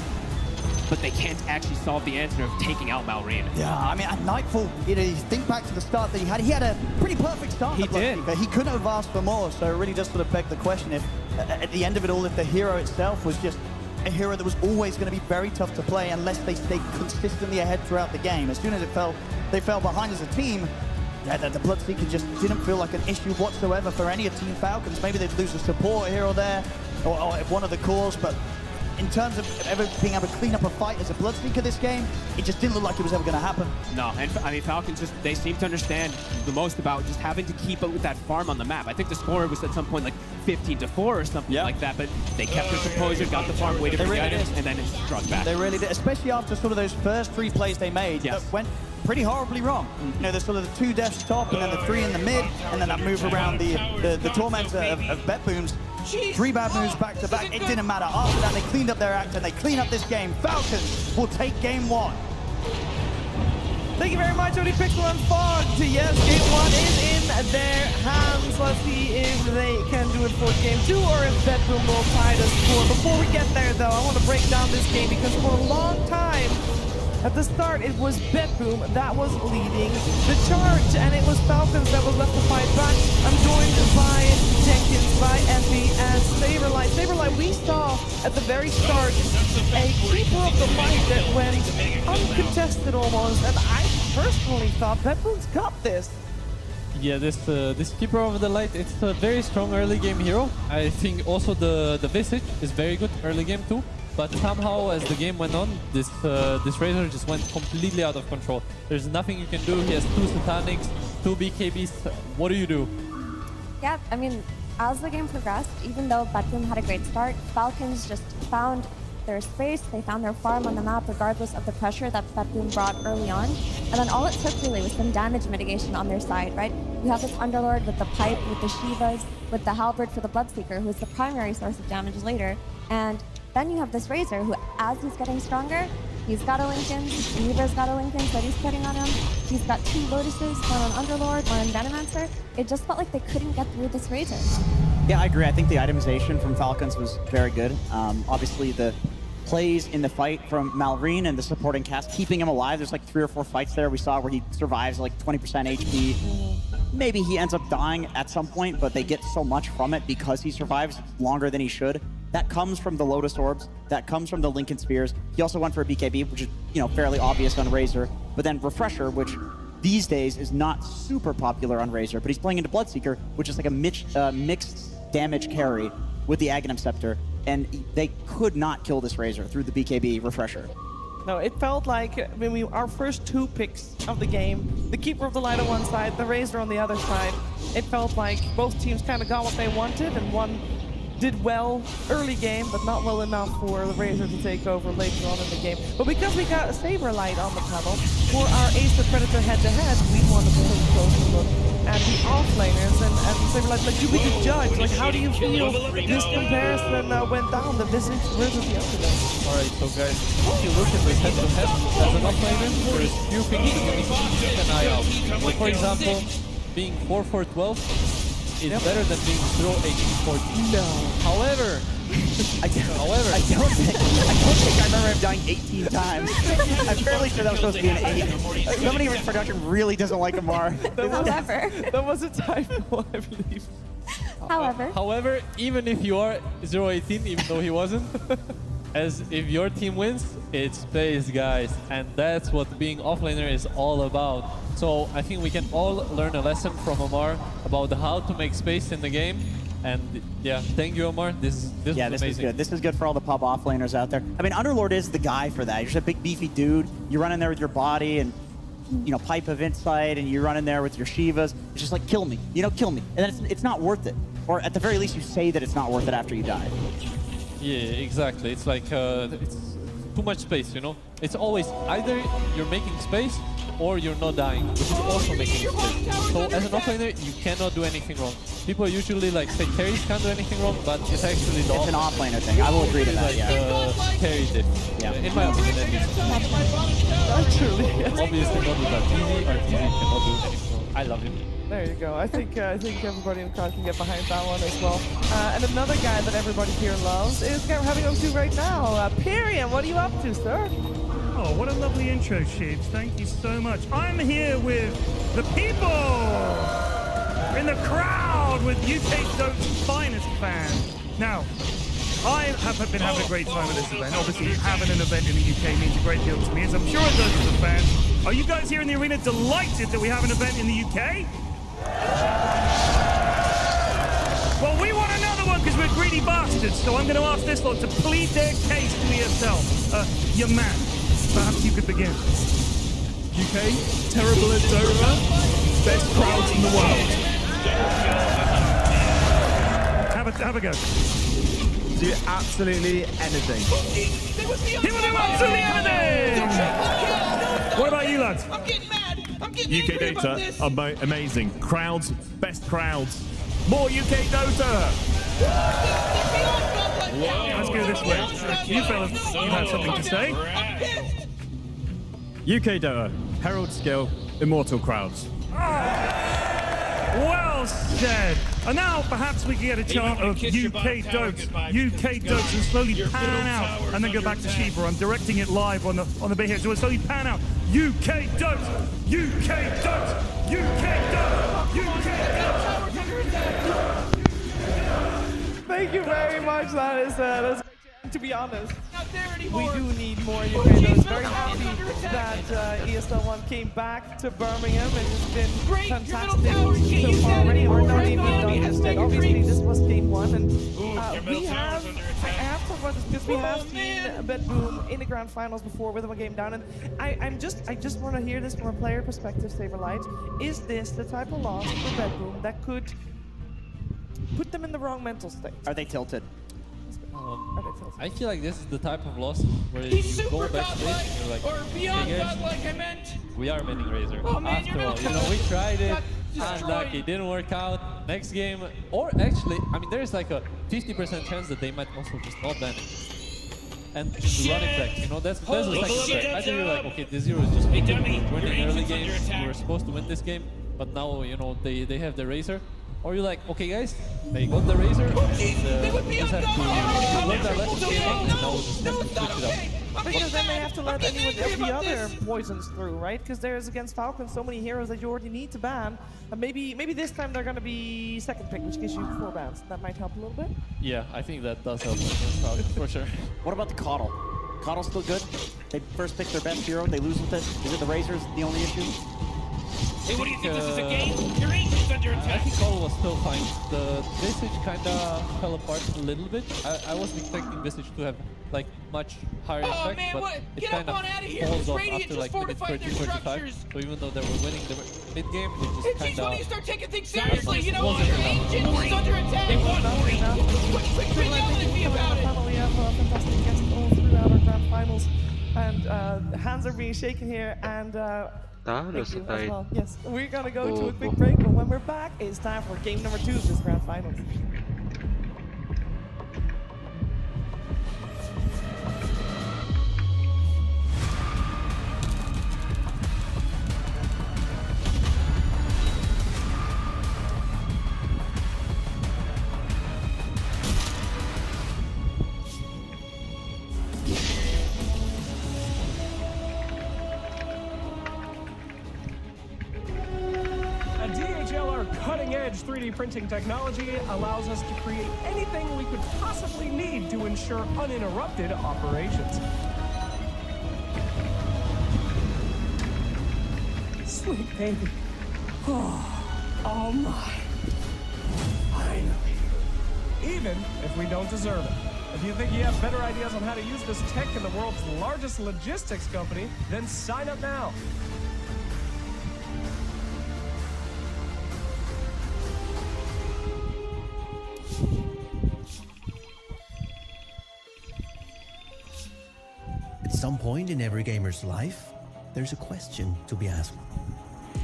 but they can't actually solve the answer of taking out Malrine. Yeah, I mean, at Nightfall, you think back to the start that he had a pretty perfect start. He did. He couldn't have asked for more, so it really just sort of begged the question if, at the end of it all, if the hero itself was just a hero that was always going to be very tough to play unless they stayed consistently ahead throughout the game. As soon as they fell behind as a team, yeah, the Bloodseeker just didn't feel like an issue whatsoever for any of Team Falcons. Maybe they'd lose a support here or there, or one of the cores, but in terms of ever being able to clean up a fight as a Bloodseeker this game, it just didn't look like it was ever going to happen. No, and I mean, Falcons just, they seem to understand the most about just having to keep up with that farm on the map. I think the score was at some point like 15-4 or something like that, but they kept their composure, got the farm, waited for the items, and then it struck back. They really did, especially after sort of those first 3 plays they made that went pretty horribly wrong. You know, there's sort of the 2 deaths top, and then the 3 in the mid, and then that move around the Tormentor of Betboom's. 3 bad moves back to back. It didn't matter. After that, they cleaned up their act and they clean up this game. Falcons will take game 1. Thank you very much, Only Pixel and Fog. Yes, game 1 is in their hands. Let's see if they can do it for game 2 or if Betboom will tie the score. Before we get there, though, I want to break down this game because for a long time, at the start, it was Betboom that was leading the charge, and it was Falcons that was left to fight back. I'm joined by Jenkins, by Effie, and Saberlight. Saberlight, we saw at the very start a keeper of the light that went uncontested almost, and I personally thought Betboom's got this. Yeah, this Keeper of the Light, it's a very strong early game hero. I think also the Visage is very good early game too. But somehow, as the game went on, this Razor just went completely out of control. There's nothing you can do. He has 2 Satanics, 2 BKBs. What do you do? Yeah, I mean, as the game progressed, even though Betboom had a great start, Falcons just found their space, they found their farm on the map regardless of the pressure that Betboom brought early on. And then all it took really was some damage mitigation on their side, right? You have this Underlord with the Pipe, with the Shivas, with the Halberd for the Bloodseeker, who is the primary source of damage later. And then you have this Razor who, as he's getting stronger, he's got a Lincoln, Weaver's got a Lincoln that he's putting on him. He's got 2 Lotuses, one on Underlord, one on Venomancer. It just felt like they couldn't get through this Razor. Yeah, I agree. I think the itemization from Falcons was very good. Obviously, the plays in the fight from Malrine and the supporting cast, keeping him alive. There's like 3 or 4 fights there we saw where he survives like 20% HP. Maybe he ends up dying at some point, but they get so much from it because he survives longer than he should. That comes from the Lotus Orbs. That comes from the Lincoln Spheres. He also went for a BKB, which is, you know, fairly obvious on Razor. But then Refresher, which these days is not super popular on Razor, but he's playing into Bloodseeker, which is like a mixed damage carry with the Aghanim Scepter. And they could not kill this Razor through the BKB Refresher. No, it felt like when our first 2 picks of the game, the Keeper of the Light on one side, the Razor on the other side, it felt like both teams kind of got what they wanted, and one did well early game, but not well enough for the Razor to take over later on in the game. But because we got a Saberlight on the panel, for our Ace the Predator head-to-head, we wanted to take a closer look at the offlaners, and Saberlight, like, you be the judge. Like, how do you feel this comparison went down, the Visage versus the Underlord? Alright, so guys, if you look at this head-to-head, as an offlaner, there's few things that you need to keep an eye out. So for example, being 4-4-12, is better than being 0-8-14. No. However, However, I don't think I remember him dying 18 times. I'm fairly sure that was supposed to be an 8. Somebody in production really doesn't like Amar. However, That was a typo, I believe. However, even if you are 0-18, even though he wasn't, as if your team wins, it's space, guys. And that's what being offlaner is all about. So I think we can all learn a lesson from Amar about how to make space in the game. And yeah, thank you, Amar. This was amazing. Is good. This is good for all the pub offlaners out there. I mean, Underlord is the guy for that. You're just a big beefy dude. You run in there with your body and, you know, pipe of insight, and you run in there with your Shivas. It's just like, kill me. You know, kill me. And then it's not worth it. Or at the very least, you say that it's not worth it after you die. Yeah, exactly. It's like it's too much space, you know? It's always either you're making space or you're not dying, which is also making space. So as an offlaner, you cannot do anything wrong. People usually like say carries can't do anything wrong, but it's actually the It's an offlaner thing. I will agree to that, like, yeah. carry dip. Yeah. In my opinion, at least. Actually, Obviously not with RTZ. RTZ cannot do anything wrong. I love him. there you go. I think everybody in the crowd can get behind that one as well. And another guy that everybody here loves is the guy we're having on to right now. Pyrian, what are you up to, sir? Oh, what a lovely intro, Shibs. Thank you so much. I'm here with the people in the crowd with UK Dota's finest fan. Now, I have been having a great time at this event. Obviously, having an event in the UK means a great deal to me, as I'm sure it does to the fans. Are you guys here in the arena delighted that we have an event in the UK? Well, we want another one because we're greedy bastards, so I'm going to ask this lot to plead their case to ESL. Your man, perhaps you could begin. UK, terrible at Dota, best crowds in the world. Have a go. Do absolutely anything. He will do absolutely anything! What about you, lads? I'm getting mad. I'm getting UK angry about Dota, this. amazing. Crowds, best crowds. More UK Dota! Let's go this way. You fellas, you have something to say? UK Dota, Herald Skill, Immortal Crowds. Well said. And now perhaps we can get a chant of UK Dotes. UK Dotes and slowly pan out and then go back to Shiva. I'm directing it live on the bit here. So we'll slowly pan out. UK Dotes! UK Dotes! UK Dotes! UK Dotes! Thank you very much. That's to be honest. We do need more UK Dotes. Very happy that ESL 1 came back to Birmingham and it's been fantastic so far already. We're not even done just yet. Obviously, this was game 1, and we have. I have to talk about this because we have seen Bedboom in the grand finals before with one game down, and I just want to hear this from a player perspective, Saberlight. Is this the type of loss for Bedboom that could put them in the wrong mental state? Are they tilted? I feel like this is the type of loss where you go backstage and you're like, hey guys, we are winning Razor. After all, you know, we tried it, unlucky, it didn't work out. Next game, or actually, I mean, there's like a 50% chance that they might also just not ban it. And the running back, you know, that's the second track. Either you're like, okay, this 0 is just winning early games, we were supposed to win this game, but now, you know, they have the Razor. Or you're like, okay guys, they got the Razor, and we just have to learn that lesson and now we'll just have to switch it up. Because then they have to let anyone of the other poisons through, right? Because there's against Falcon so many heroes that you already need to ban. And maybe this time they're going to be second pick, which gives you 4 bans. That might help a little bit. Yeah, I think that does help against Falcon, for sure. What about the Coddle? Coddle's still good? They first pick their best hero, they lose with it. Is it the Razors the only issue? Hey, what do you think? This is a game? Your agent's under I attack. think all was still fine. The Visage kinda fell apart a little bit. I wasn't expecting Visage to have like much higher impact, man, but what? it Get kind up of on outta here. falls This off Radiant after just like minute fortified 30, their 35. structures. So even though they were winning the mid-game, it just It's kinda... when you start taking things Guys, seriously. You know wasn't what? Your enough. agent is under attack. They want Mori. Quick, yelling me about it. We have a fantastic guest all throughout our grand finals. And hands are being shaken here, and thank you as well. Yes, we're gonna go to a quick break, but when we're back, it's time for game number 2 of this grand finals. 3D printing technology allows us to create anything we could possibly need to ensure uninterrupted operations. Sweet baby. Oh my. Finally. Even if we don't deserve it. If you think you have better ideas on how to use this tech in the world's largest logistics company, then sign up now. At some point in every gamer's life, there's a question to be asked.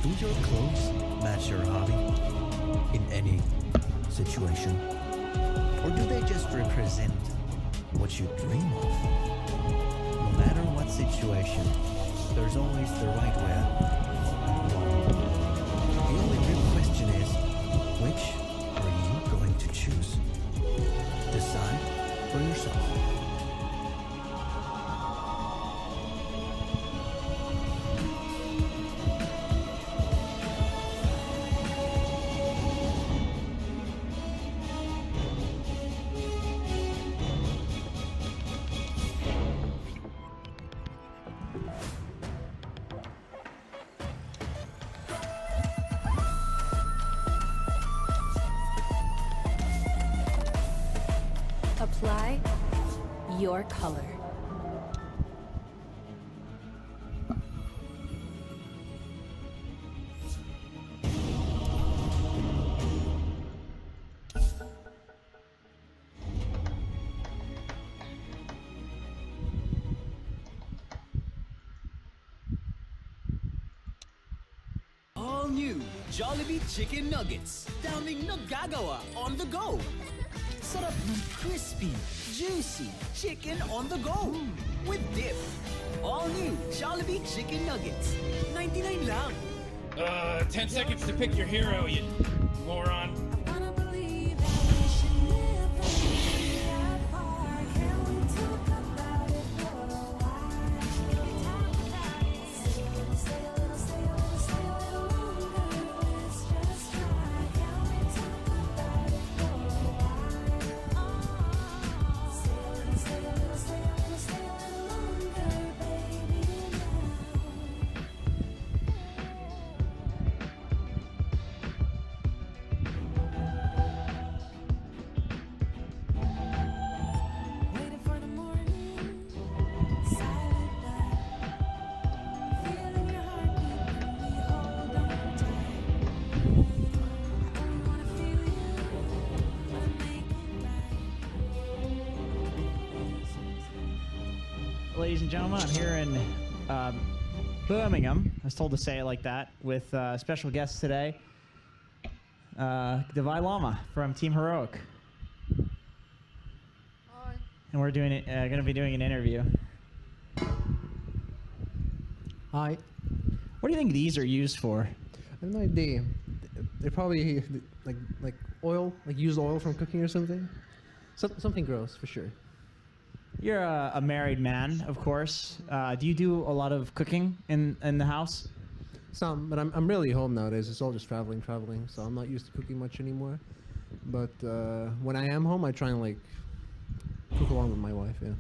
Do your clothes match your hobby in any situation? Or do they just represent what you dream of? No matter what situation, there's always the right way. The only real question is, which are you going to choose? Decide for yourself. Apply your color. All new Jollibee Chicken Nuggets. Daming nagagawa on the go. Sarap ng crispy, juicy chicken on the go. With dip. All new Jollibee Chicken Nuggets. 99 lang. 10 seconds to pick your hero, you moron. Ladies and gentlemen, I'm here in Birmingham. I was told to say it like that with special guests today. Devi Lama from Team Heroic. Hi. And we're doing going to be doing an interview. Hi. What do you think these are used for? I have no idea. They're probably like oil, like used oil from cooking or something. Something gross for sure. You're a married man, of course. Do you do a lot of cooking in the house? Some, but I'm rarely home nowadays. It's all just traveling, so I'm not used to cooking much anymore. But when I am home, I try and like cook along with my wife. Yeah.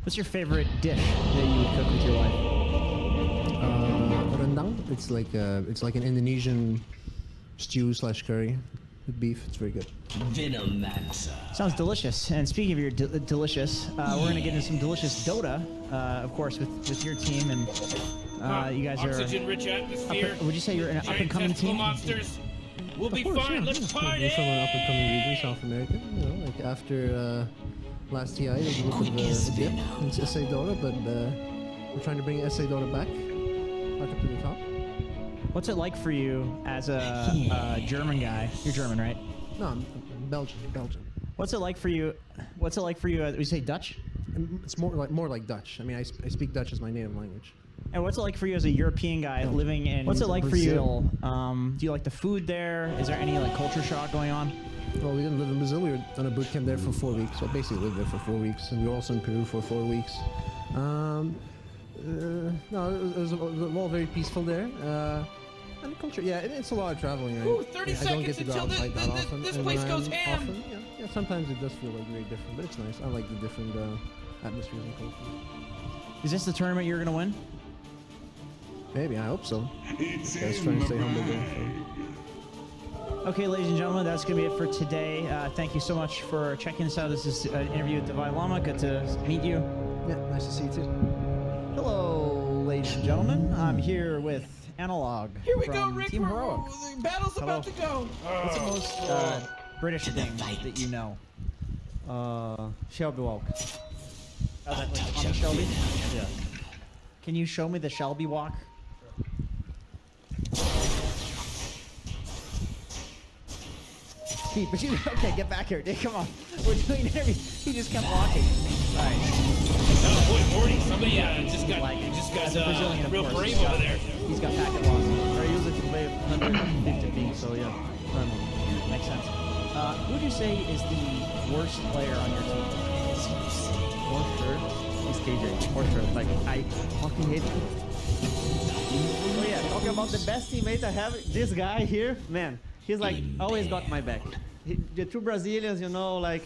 What's your favorite dish that you would cook with your wife? Rendang. It's like an Indonesian stew / curry with beef. It's very good. Venomancer. Sounds delicious. And speaking of your delicious, we're going to get into some delicious Dota, of course, with your team. And you guys are... Oxygen-rich atmosphere. Would you say you're an up-and-coming team? Monsters. We'll be Of course, fine. yeah. Let's party. We're from an up-and-coming region, South America. You know, like after last TI, there's a little bit of a dip into SA Dota, but we're trying to bring SA Dota back up to the top. What's it like for you as a German guy? You're German, right? No, I'm Belgian. What's it like for you? We say Dutch? It's more like Dutch. I mean, I speak Dutch as my native language. And what's it like for you as a European guy living in What's it like Brazil? for you? Do you like the food there? Is there any like culture shock going on? Well, we didn't live in Brazil. We were on a boot camp there for 4 weeks. So I basically lived there for 4 weeks, and we were also in Peru for 4 weeks. No, it was all very peaceful there. And culture, yeah, it's a lot of traveling. Ooh, 30 I don't get seconds to go out and until fight that often. this and place when goes I'm ham. often, yeah, sometimes it does feel like very different, but it's nice. I like the different atmospheres and cultures. Is this the tournament you're gonna win? Maybe, I hope so. Guys trying to stay humble there. So. Okay, ladies and gentlemen, that's going to be it for today. Thank you so much for checking us out. This is an interview with Divine Llama. Good to meet you. Yeah, nice to see you too. Hello, ladies and gentlemen. I'm here with Analog Here we from go, Rick. Team Heroic. The battle's about to go. What's the most British thing that you know? Shelby walk. Oh, that like on the Shelby? Yeah. Can you show me the Shelby walk? Pete, but you okay? Get back here, dude. Come on. We're doing everything. He just kept walking. All right. Oh, boy, 40. Somebody just got As a Brazilian, of real course. brave over there. He's got packet loss. I use it to play 150 ping, so yeah. Makes sense. Who would you say is the worst player on your team? For sure, it's KJ. For sure. Like, I fucking hate it. Oh yeah, talking about the best teammate I have, this guy here, man, he's like, always got my back. The two Brazilians, you know, like,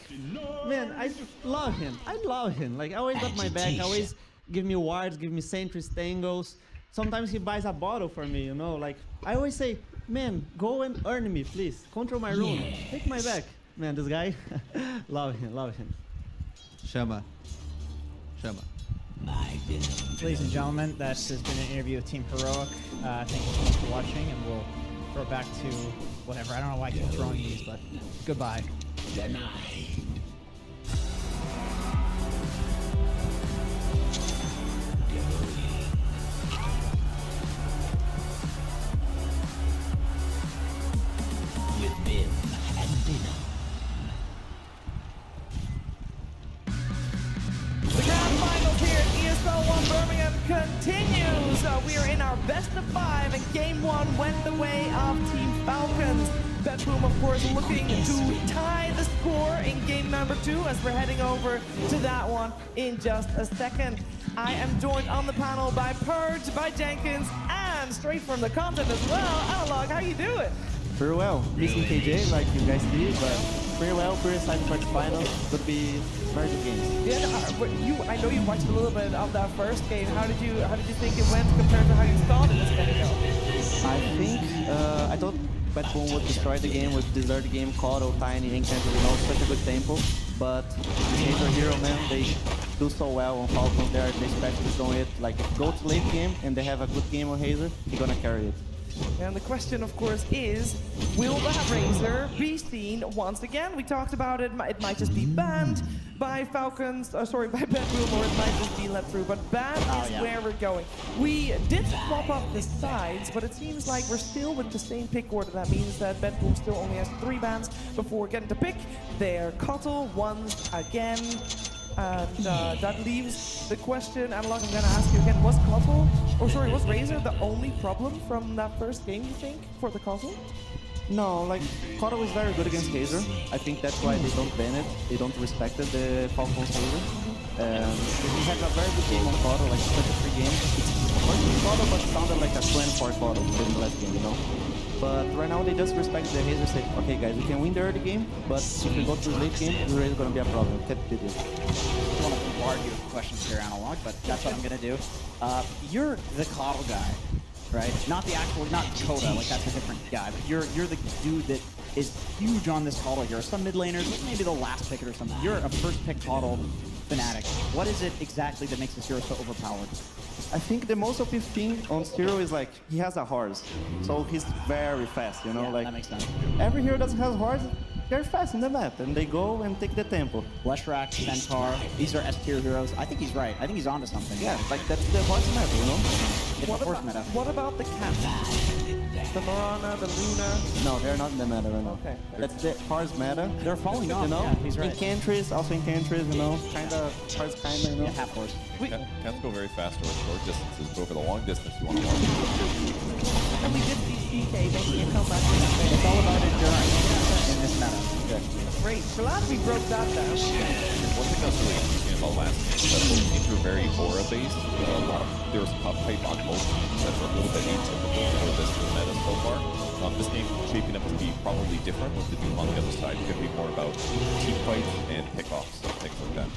man, I love him. I love him. Like, always got my back, always give me wards, give me sentries, tangles. Sometimes he buys a bottle for me, you know, like, I always say, man, go and earn me, please. Control my room. Take my back. Man, this guy, love him, love him. Chama. Ladies and gentlemen, that has been an interview with Team Heroic. Thank you so much for watching, and we'll throw back to whatever. I don't know why I keep throwing these, but goodbye. With Vim and Venom. The grand finals here at ESL 1 Birmingham continues. We are in our best of 5, and game 1 went the way of Team Falcons. Bedroom, of course, looking to tie the score in game number 2 as we're heading over to that one in just a second. I am joined on the panel by Purge, by Jenkins, and straight from the content as well, Analog. How you doing? Pretty well. Missing KJ, like you guys see, but pretty well. Pretty excited for the finals. Could be very good games. Yeah, but I know you watched a little bit of that first game. How did you think it went compared to how you thought it was going to go? I think I thought Bad Boom would destroy the game, would desert the game, Coddle, Tiny, Encanto, you know, such a good tempo. But these are hero, man. They do so well on Falcon there. They especially on it. Like, go to late game and they have a good game on Hazer, he's gonna carry it. And the question, of course, is, will that Razor be seen once again? We talked about it. It might just be banned by Falcons, sorry, by Bedroom, or it might just be let through. But banned is where we're going. We did swap up the sides, but it seems like we're still with the same pick order. That means that Bedroom still only has 3 bans before getting to pick their Cottle once again. And that leaves the question, Analog, I'm gonna ask you again, was Razor the only problem from that first game, you think, for the Cottle? No, like, Coddle is very good against Hazer. I think that's why they don't ban it. They don't respect it, the Falcon's Hazer. He had a very good game on Coddle, like such a free game. It's working Coddle, but sounded like a 24 Coddle in the last game, you know? But right now they just respect the Hazer, say, okay guys, we can win the early game, but if we go to the late game, the race is gonna be a problem. Can't do this. I don't want to bombard you with questions here, Analog, but that's what I'm gonna do. You're the Coddle guy, right? Not the actual, not Coda, like that's a different guy, but you're the dude that is huge on this Coddle hero. Some mid laners, maybe the last pick it or something. You're a first pick Coddle fanatic. What is it exactly that makes this hero so overpowered? I think the most OP thing on Zero is like, he has a horse. So he's very fast, you know? Yeah, like, that makes sense. Every hero that has horse, they're fast in the map, and they go and take the tempo. Leshrac, Centaur, these are S-tier heroes. I think he's right. I think he's onto something. Yeah, like that's the horse meta, you know? It's a horse meta. What about the cat? The Morana, the Luna? No, they're not in the meta right now. Okay. That's the horse meta. They're falling off, you know? yeah, he's right. Incantries, also Incantries, you know? Kinda, horse kinda, you know? Yeah, half horse. Cats go very fast over short distances, but over the long distance you want to walk. And we did see CK making a comeback. It's all about endurance in this meta. Great. Glad we broke that down. One thing I was really appreciating saw last game, that both teams were very aura-based. There was tough fight on both teams. That's a little bit atypical for this meta so far. This game shaping up to be probably different with the Doom on the other side. It could be more about team fights and pickoffs and things like that.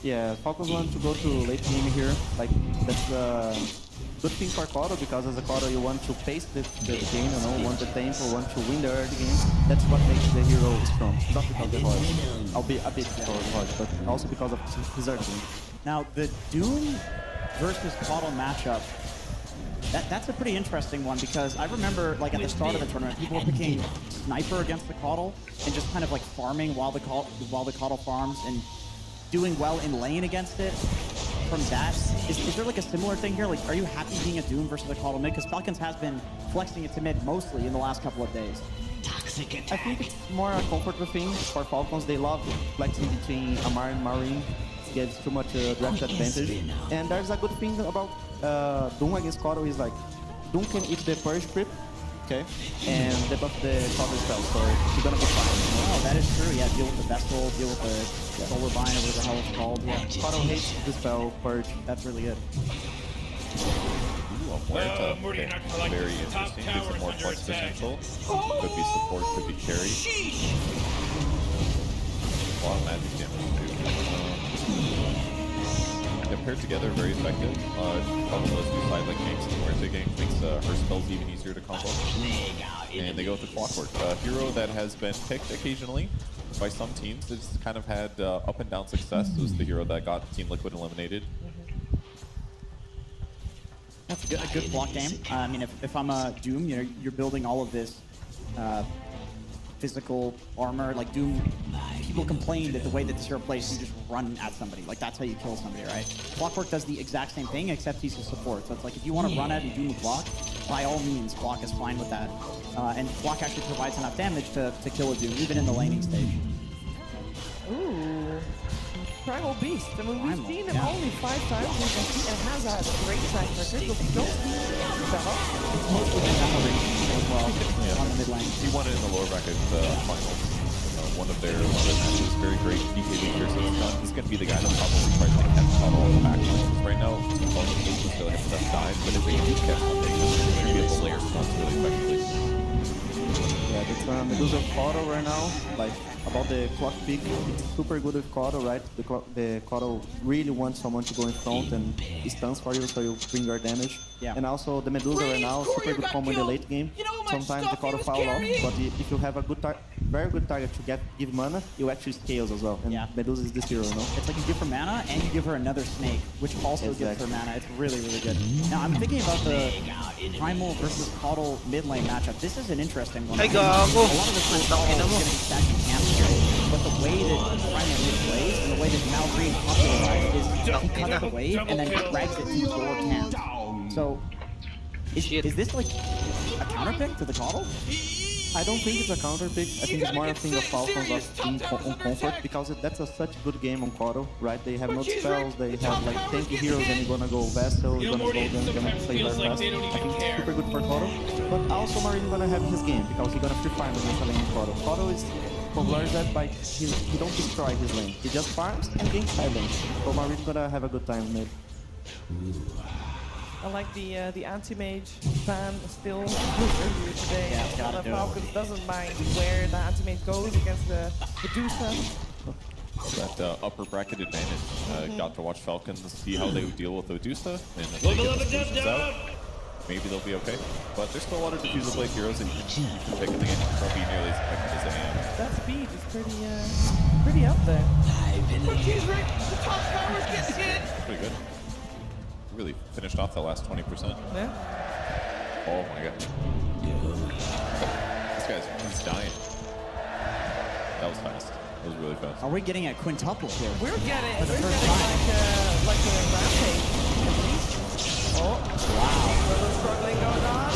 Yeah, Falcons want to go to late game here. Like, that's a good thing for Coro, because as a Coro you want to pace the game, you know, want the tempo, want to win the early game. That's what makes the hero strong. Not because of the Horde. I'll be a bit because of the Horde, but also because of his early game. Now, the Doom versus Coro matchup, that's a pretty interesting one, because I remember, like, at the start of the tournament, people were picking Sniper against the Caudle and just kind of like farming while the Caudle farms and doing well in lane against it. From that, is there like a similar thing here? Like, are you happy being a Doom versus a Caudle mid? Because Falcons has been flexing it to mid mostly in the last couple of days. I think it's more a comfortable thing for Falcons. They love flexing between Amar and Marine. It gives too much direct advantage. And there's a good thing about Doom against Coro is like, Doom can eat the Purge creep, okay, and debuff the cover spell, so you're gonna be fine. Oh, that is true. Yeah, deal with the Vestal, deal with the Solar Bind, or whatever the hell it's called. Yeah, Coro hates the spell Purge. That's really good. Ooh, Muerta. Okay. Very interesting. Gives it more flex potential. Could be support, could be carry. A lot of magic damage too. Yeah, paired together, very effective. Probably those two side like ganks and Muerta gank makes her spells even easier to combo. And they go with the Clockwork. A hero that has been picked occasionally by some teams. It's kind of had up and down success. It was the hero that got Team Liquid eliminated. That's a good block game. I mean, if I'm a Doom, you know, you're building all of this physical armor. Like Doom, people complain that the way that this hero plays, you just run at somebody. Like, that's how you kill somebody, right? Clockwork does the exact same thing, except he's a support. So it's like, if you want to run at and Doom block, by all means, Flock is fine with that. And Flock actually provides enough damage to kill a Doom, even in the laning stage. Ooh. Primal Beast. I mean, we've seen him yeah. only 5 times, and has a great track record, but we don't see better. It's mostly been down the range as well, on the mid lane. He won it in the lower bracket finals. One of their matches, very great DKB here. So he's going to be the guy that probably tries to catch Cottle on the back line. Right now, Falcons is still hit the best dive, but if they do catch something, it's going to be able to layer stuns really effectively. Yeah, that's Medusa Coro right now. Like, about the clock pick, it's super good with Coro, right? The Coro really wants someone to go in front and stuns for you, so you bring your damage. Yeah. And also the Medusa right now, super good combo in the late game. Sometimes the Coro fall off, but if you have a good very good target to give mana, you actually scales as well. And Medusa is this hero, no? It's like you give her mana and you give her another snake, which also gives her mana. It's really, really good. Now, I'm thinking about the Primal versus Caudle mid lane matchup. This is an interesting one. A lot of the time, Caudle is going to be stacking camps here, but the way that Primal mid plays and the way that Malgreen popularized is he cuts the wave and then drags it to your camp. So, is this like a counter pick to the Caudle? I don't think it's a counter pick. I think it's more a thing of Falcons of being on comfort, because that's such a good game on Coro, right? They have no spells, they have like tanky heroes, and you're gonna go Vestal, you're gonna go, then you're gonna play very fast. I think it's super good for Coro, but also Marine gonna have his game, because he's gonna free farm against a lane in Coro. Coro is popularized by he don't destroy his lane, he just farms and gains side lane. So Marine's gonna have a good time maybe. I like the anti-mage ban still earlier today. Yeah, the Falcons doesn't mind where the anti-mage goes against the Medusa. That upper bracket advantage. Got to watch Falcons see how they would deal with Medusa, and if they get the solutions out, maybe they'll be okay. But there's still a lot of diffusal blade heroes that you can pick in the game. It won't be nearly as effective as they am. That speed is pretty up there. But she's right. The top towers gets hit. Pretty good. Really finished off the last 20%. Yeah. Oh my god. He's dying. That was fast. That was really fast. Are we getting a quintuple here? We're getting like a rampage at least. Oh, wow. A little struggling going on.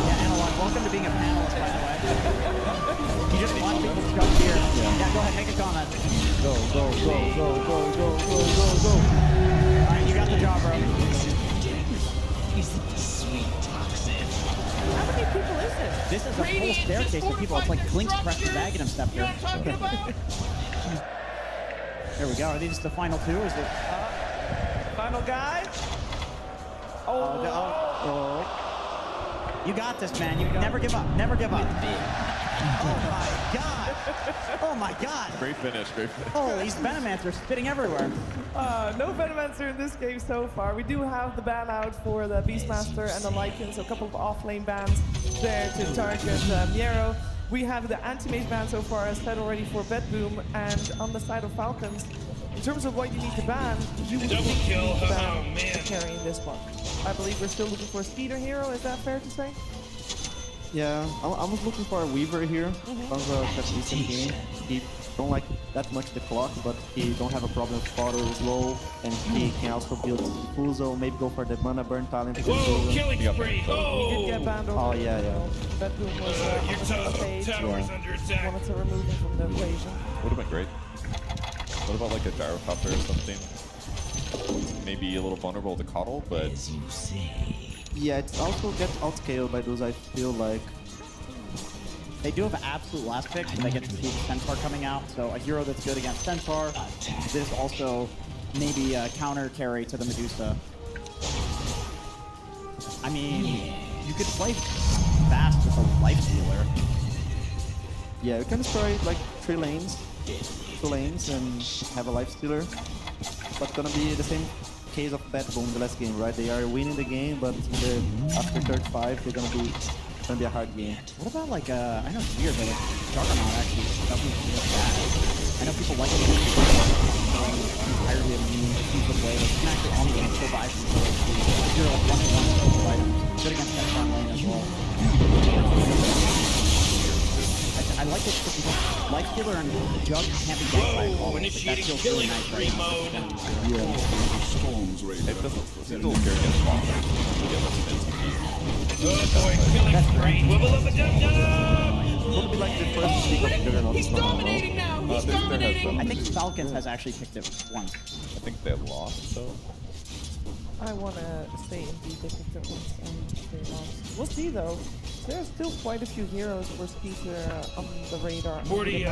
Yeah, Analog, welcome to being a panelist, by the way. You just watch people jump here. Yeah, go ahead, make a comment. Go, go, go, go, go, go, go, go, go. Alright, you got the job, bro. Sweet toxin. How many people is this? This is a full staircase of people. It's like Blink's Precious Dragon and stuff here. There we go. Are these the final two? Is it? Final guy. Oh. You got this, man. You never give up. Never give up. Oh my god. Oh my god. Great finish. Great finish. Oh, these Venomancer spitting everywhere. No Venomancer in this game so far. We do have the ban out for the Beastmaster and the Lycan, so a couple of off-lane bans there to target Miero. We have the anti-mage ban so far, as said already, for Bedboom, and on the side of Falcons, in terms of what you need to ban, you would need to ban carrying this one. I believe we're still looking for a speeder hero, is that fair to say? Yeah, I was looking for a Weaver here because of that recent game. He don't like that much the clock, but he don't have a problem with Photo is low, and he can also build Fuso, maybe go for the mana burn talent. Whoa, killing spree! Oh! He did get banned over. Oh, yeah. Bedboom was on the stage. Tower's under attack. Wanted to remove him from the equation. Would have been great. What about like a gyrocopter or something? Maybe a little vulnerable to Coddle, but Yeah, it also gets outscaled by those, I feel like. They do have absolute last pick, and they get to see Centaur coming out, so a hero that's good against Centaur. There's also maybe a counter carry to the Medusa. I mean, you could play fast with a life stealer. Yeah, you can destroy like 2 lanes, and have a life stealer. But gonna be the same case of Bedboom the last game, right? They are winning the game, but after third 5, they're gonna be a hard game. What about like I know it's weird, but like Juggernaut actually doesn't feel bad. I know people like it entirely immune to play. Like, you can actually on the game survive from you're like 1-1 items. Good against that front lane as well. I like it because Life Stealer and Jug can't be ganked by a call. That feels really nice right now. it doesn't still carry against Walker. Oh boy, killing spree! Wibble up a dum-dum! Would be like the first peak of Juggernaut. He's dominating now! He's dominating! I think Falcons has actually picked it once. I think they lost, so. I want to say indeed they picked it once and they lost. We'll see though. There's still quite a few heroes for Skeeter on the radar. Morty,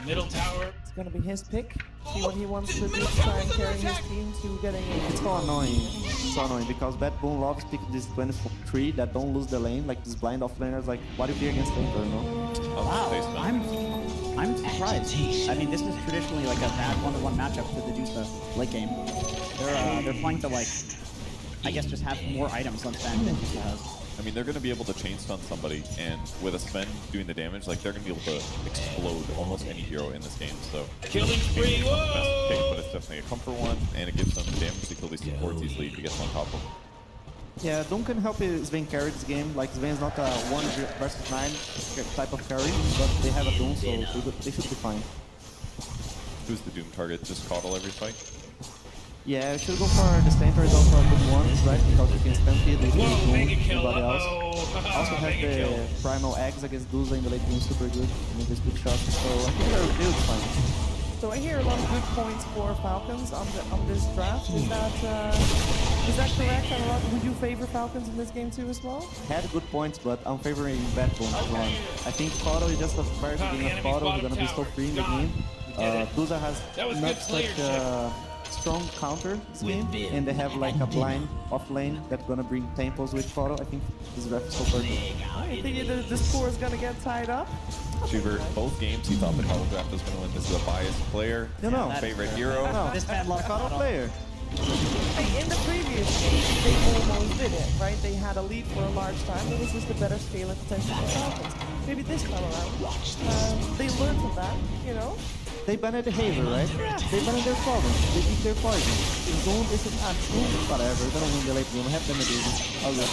middle tower. It's gonna be his pick. See what he wants to do to try and carry his team to getting a... It's so annoying. So annoying because Bedboom loves picking this 23 that don't lose the lane, like these blind offlaners, like what if you're against Painter, you know? Wow, I'm surprised. I mean, this is traditionally like a bad 1-to-1 matchup for the Medusa late game. They're playing to like, I guess just have more items on Sven than Medusa has. I mean, they're going to be able to chain stun somebody, and with a Sven doing the damage, like they're going to be able to explode almost any hero in this game. So, killing spree! Whoa! Pick, but it's definitely a comfort one, and it gives them damage to kill these supports easily if he gets on top of them. Yeah, Doom can help Sven carry this game. Like Sven is not a 1 versus 9 type of carry, but they have a Doom, so they should be fine. Who's the Doom target? Just Coddle every fight? Yeah, we should go for the Stantor is also a good one, right? Because you can stampede with everybody else. Also have the Primal Eggs against Duza in the late game, super good. Make this big shot, so I think they're fine. So I hear a lot of good points for Falcons on this draft. Is that correct? And a lot, would you favor Falcons in this game too as well? Had good points, but I'm favoring Bedboom as well. I think Photo is just a very good game of Photo. He's gonna be so free in the game. Duza has not such a strong counter this game, and they have like a blind off lane that's gonna bring tempos with Photo. I think this draft is so perfect. I think the score is gonna get tied up. Cheever, both games he thought the Coddle draft was going to win. This is a biased player. No. Favorite hero. No, this man loves Coddle player. In the previous game, they almost did it, right? They had a lead for a large time, but this is the better scale and potential for Falcons. Maybe this time around, they learned from that, you know? They banned the Haver, right? Yeah. They banned their problem. They beat their poison. Zone is an absolute whatever. They're gonna win the late game. Have them do it. All good.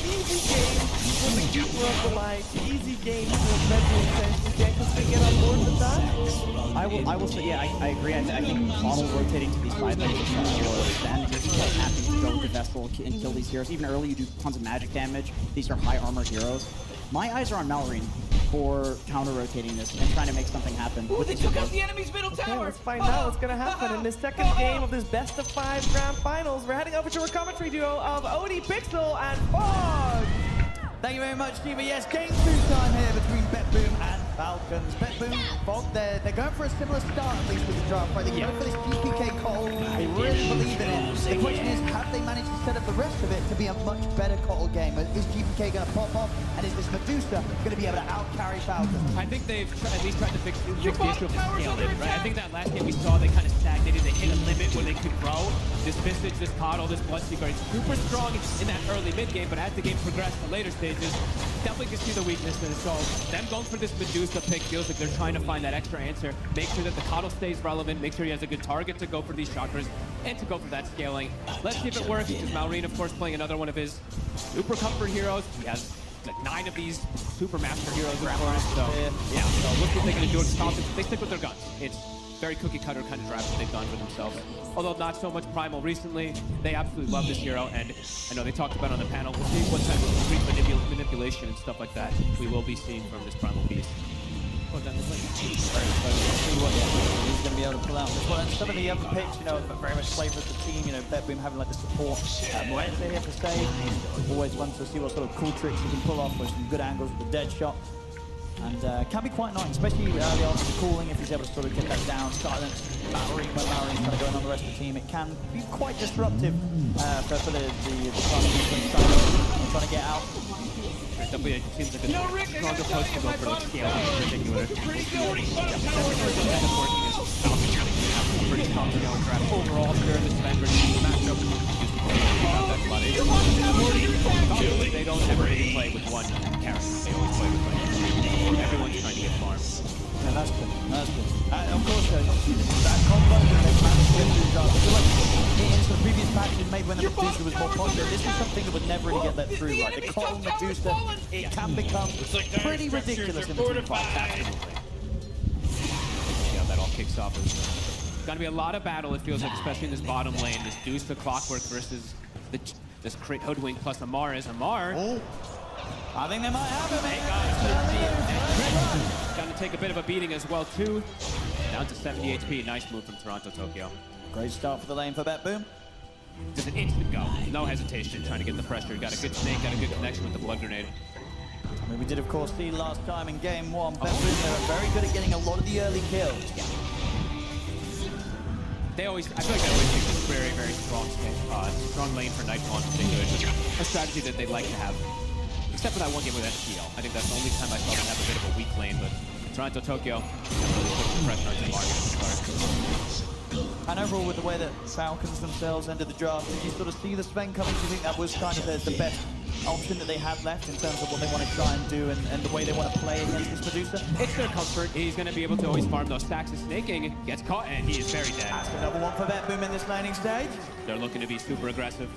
Easy game for the keeper of the light. Easy game for Bedroom Sense. Because they get on board with that. I will say, yeah, I agree. I think Model rotating to these side lanes is for Sven. You're just like happy to go with the Vessel and kill these heroes. Even early, you do tons of magic damage. These are high armor heroes. My eyes are on Malrine for counter-rotating this and trying to make something happen. Ooh, they took out the enemy's middle tower! Let's find out what's gonna happen in this second game of this best of 5 grand finals. We're heading over to our commentary duo of Odie Pixel and Fog! Thank you very much, Kiva. Yes, game 2 time here between Bedboom and Falcons, Betboom, Fog, they're going for a similar start at least with the draft, right? They go for this GPK call, they really believe in it. The question is, have they managed to set up the rest of it to be a much better call game? Is GPK going to pop off, and is this Medusa going to be able to out-carry Falcons? I think they've at least tried to fix the issue of scale it, right? I think that last game we saw, they kind of stagnated, they hit a limit where they could grow. This Visage, this Coddle, this Bloodseeker, it's super strong in that early mid-game, but as the game progressed to later stages, definitely can see the weaknesses. So them going for this Medusa pick feels like they're trying to find that extra answer, make sure that the Coddle stays relevant, make sure he has a good target to go for these chakras, and to go for that scaling. Let's see if it works, because Malrine, of course, playing another one of his super comfort heroes. He has like 9 of these super master heroes, of course. So yeah, so we'll see if they can do it. They stick with their guns. It's very cookie cutter kind of draft that they've done for themselves. Although not so much Primal recently. They absolutely love this hero, and I know they talked about on the panel. We'll see what type of street manipulation and stuff like that we will be seeing from this Primal beast. He's going to be able to pull out this one. And some of the other picks, you know, very much flavor of the team. You know, Betboom having like the support. Moense here for save. Always fun to see what sort of cool tricks he can pull off with some good angles with the dead shot. And can be quite nice, especially early on with the cooling, if he's able to sort of get that down, silence Malrine when Malrine's kind of going on the rest of the team. It can be quite disruptive for the trying to get out. Definitely, it seems like a stronger push to go for the scale in particular. Pretty strong scale draft overall here in this Vendor matchup. They don't ever really play with one character. They always play with like everyone's trying to get farmed. Yeah, that's good. That's good. Of course, that combo that they managed to get through the draft. I feel like in the previous matches made when the Medusa was more popular, this is something that would never really get let through, right? The Coddle Medusa, it can become pretty ridiculous in the team fight. Yeah, that all kicks off. It's gonna be a lot of battle, it feels like, especially in this bottom lane. This Deuce the Clockwork versus this crit Hoodwink plus Amar is Amar. Oh. I think they might have him. Gonna take a bit of a beating as well, too. Down to 70 HP. Nice move from Toronto Tokyo. Great start for the lane for Betboom. Just an instant go. No hesitation trying to get the pressure. Got a good snake, got a good connection with the blood grenade. I mean, we did, of course, see last time in game 1, Betboom, they were very good at getting a lot of the early kills. Yeah. They always, I feel like they always take this very, very strong lane for Nightfall in particular. It's a strategy that they like to have. Except for that one game with STL. I think that's the only time I saw them have a bit of a weak lane, but Toronto Tokyo really put some pressure on the market at the start. And overall, with the way that Falcons themselves ended the draft, did you sort of see the Sven coming? Do you think that was kind of the best option that they had left in terms of what they want to try and do and the way they want to play against this Medusa? It's their comfort. He's going to be able to always farm those stacks of snaking. Gets caught, and he is very dead. That's another one for Betboom in this laning stage. They're looking to be super aggressive.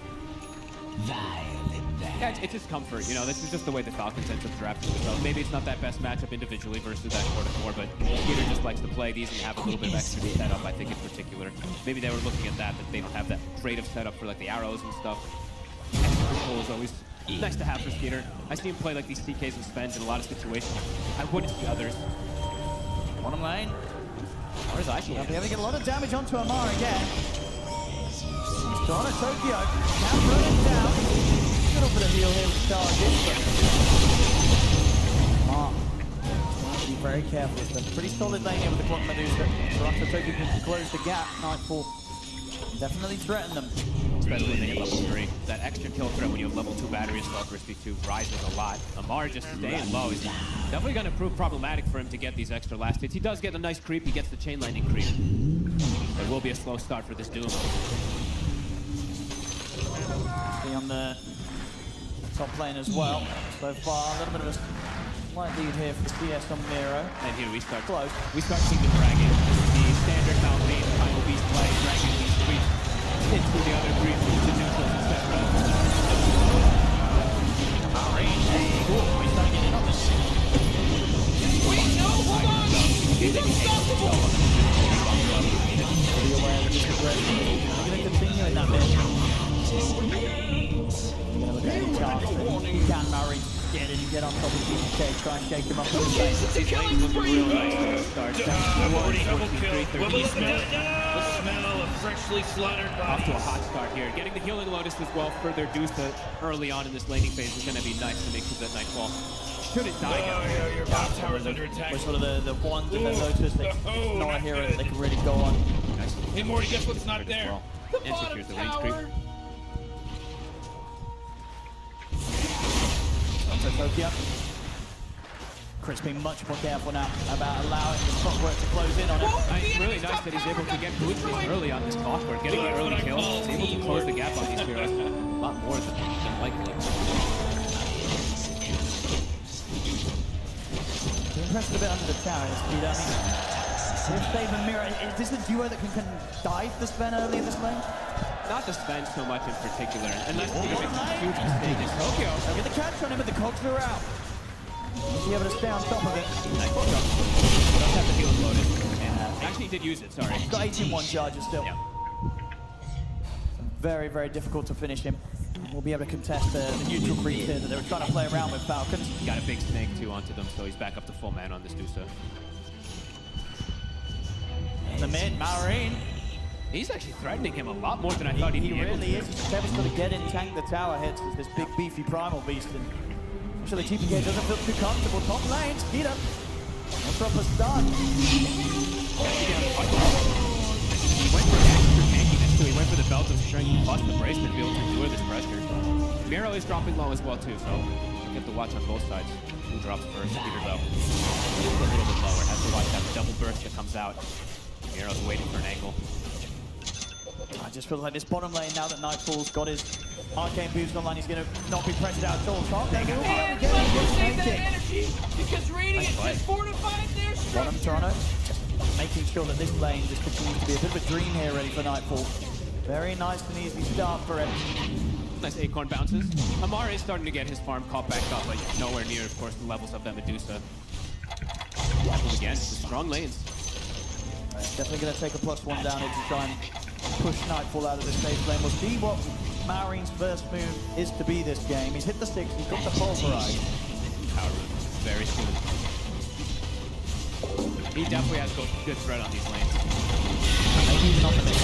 Yeah, it's just comfort. You know, this is just the way the Falcons ends up drafting themselves. Maybe it's not that best matchup individually versus that 4-4, but Peter just likes to play these and have a little bit of extra setup, I think, in particular. Maybe they were looking at that they don't have that creative setup for, like, the arrows and stuff. Extra control is always nice to have for Skeeter. I see him play, like, these CKs and Spens in a lot of situations. I wouldn't see others. Bottom lane. Where's Aisha? They'll be able to get a lot of damage onto Amar again. Toronto Tokyo can run him down. A little bit of heal here with charges, but Amar, be very careful. It's a pretty solid lane here with the Clock Medusa. Toronto Tokyo can close the gap. Nightfall definitely threaten them. Especially when they hit level 3. That extra kill threat when you have level 2 batteries, Crispy 2 rises a lot. Amar just staying low. He's definitely going to prove problematic for him to get these extra last hits. He does get a nice creep. He gets the chain lightning creep. It will be a slow start for this Doom. See on the top lane as well. So far, a little bit of a slight lead here for the CS on Miro. And here we start close. We start seeing the dragon. The standard Malphite Primal Beast play. Dragon these creeps into the other creeps, into neutrals, etc. Malrine, cool. He's starting to get in on this. Wait, no, hold on! He's unstoppable! Be aware that this is aggressive. We're going to continue in that bit. We're going to look at any chance that he can Malrine get in and get on top of GPK, try and shake him up with the base. His lane's looking real nice to start. Double kill. Will the smell of freshly slaughtered bodies. Off to a hot start here. Getting the healing Lotus as well for their Deuce early on in this laning phase is going to be nice to make sure that Nightfall shouldn't die. Your bot tower's under attack. with sort of the wand and the lotus. It's not a hero that they can really go on. Hey Morty, guess what's not there? The And bottom secures the range tower. creep. So Tokyo. Chris being much more careful now about allowing the clockwork to close in on him. It's really nice that he's able to get boots early on this clockwork, getting the early kill. He's able to close the gap on these heroes. A lot more than likely. Impressed a bit under the tower, Speed. I mean, if Dave and Mira, is this a duo that can dive the Sven early in this lane? Not the Sven so much in particular, unless he makes a huge mistake in Tokyo. They'll get the catch on him, but the cogs are out. Is he able to stay on top of it? Nice shot. Does have the heal loaded. And actually, he did use it, sorry. Got 18-1 charges still. Yeah. Very, very difficult to finish him. We'll be able to contest the neutral creep here that they were trying to play around with Falcons. Got a big snake too onto them, so he's back up to full man on this Dusa. In the mid, Marine. He's actually threatening him a lot more than I thought he'd be able to. He really is. He's able to get in, tank the tower hits with this big beefy primal beast. And actually, GPK doesn't feel too comfortable. Top lane, Skeeter. A proper start. He went for extra tankiness too. He went for the belt of strength plus the bracement to be able to endure this pressure. Miro is dropping low as well too, so you have to watch on both sides. Who drops first? Skeeter though. A little bit lower. Has to watch that double burst that comes out. Miro's waiting for an angle. I just feel like this bottom lane, now that Nightfall's got his arcane boost online, he's going to not be pressured out at all. So they will be able to get him energy because Radiant just fortified their Bottom structure. Toronto, just making sure that this lane just continues to be a bit of a dream here ready for Nightfall. Very nice and easy start for him. Nice acorn bounces. Amar is starting to get his farm caught back up, but nowhere near, of course, the levels of that Medusa. Again, the strong lanes. Definitely going to take a +1 down here to try and push Nightfall out of this safe lane. We'll see what Marine's first move is to be this game. He's hit the 6, he's got the pulverize. Power root very soon. He definitely has good threat on these lanes. Maybe even on the mid.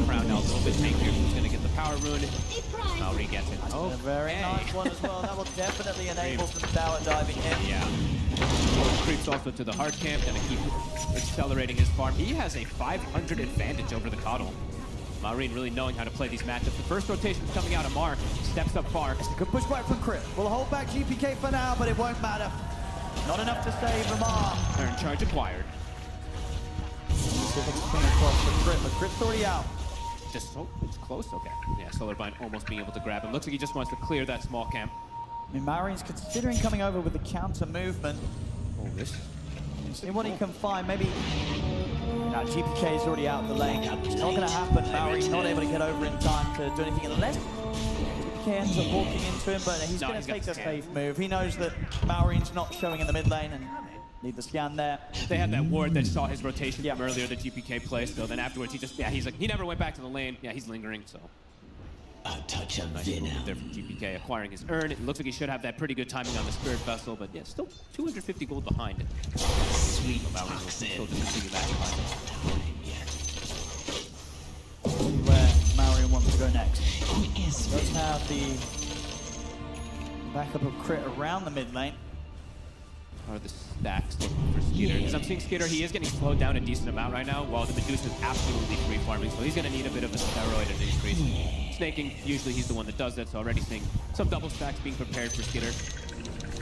Crown now a little bit tankier. He's going to get the power rune. Maori gets it. Oh, a very nice one as well. That will definitely enable some tower diving in. Yeah. Creeps also to the hard camp, gonna keep accelerating his farm. He has a 500 advantage over the Coddle. Marine really knowing how to play these matchups. The first rotation is coming out of Mark. Steps up far. It's a good push back from Crit. We'll hold back GPK for now, but it won't matter. Not enough to save Lamar. Turn charge acquired. Across for Crit, but Crit's already out. Just so it's close. Okay. Yeah, Solarbind almost being able to grab him. Looks like he just wants to clear that small camp. I mean, Marine's considering coming over with the counter movement. Oh, this. See what he can find. Maybe. Now, GPK is already out the lane. It's not going to happen. Marine's not able to get over in time to do anything unless GPK ends up walking into him, but he's going to take the safe move. He knows that Marine's not showing in the mid lane and need the scan there. They had that ward that saw his rotation from earlier that GPK placed, so then afterwards he just, he's like, he never went back to the lane. Yeah, he's lingering, so. A touch of nice venom. There from GPK acquiring his urn. It looks like he should have that pretty good timing on the Spirit Vessel, but yeah, still 250 gold behind. Sweet Still just continue Where Marion wants to go next. Does have the backup of Crit around the mid lane. Are the stacks looking for Skeeter? Because I'm seeing Skeeter, he is getting slowed down a decent amount right now, while the Medusa is absolutely free farming, so he's going to need a bit of a steroid and increase. Snaking, usually he's the one that does that, so already seeing some double stacks being prepared for Skeeter.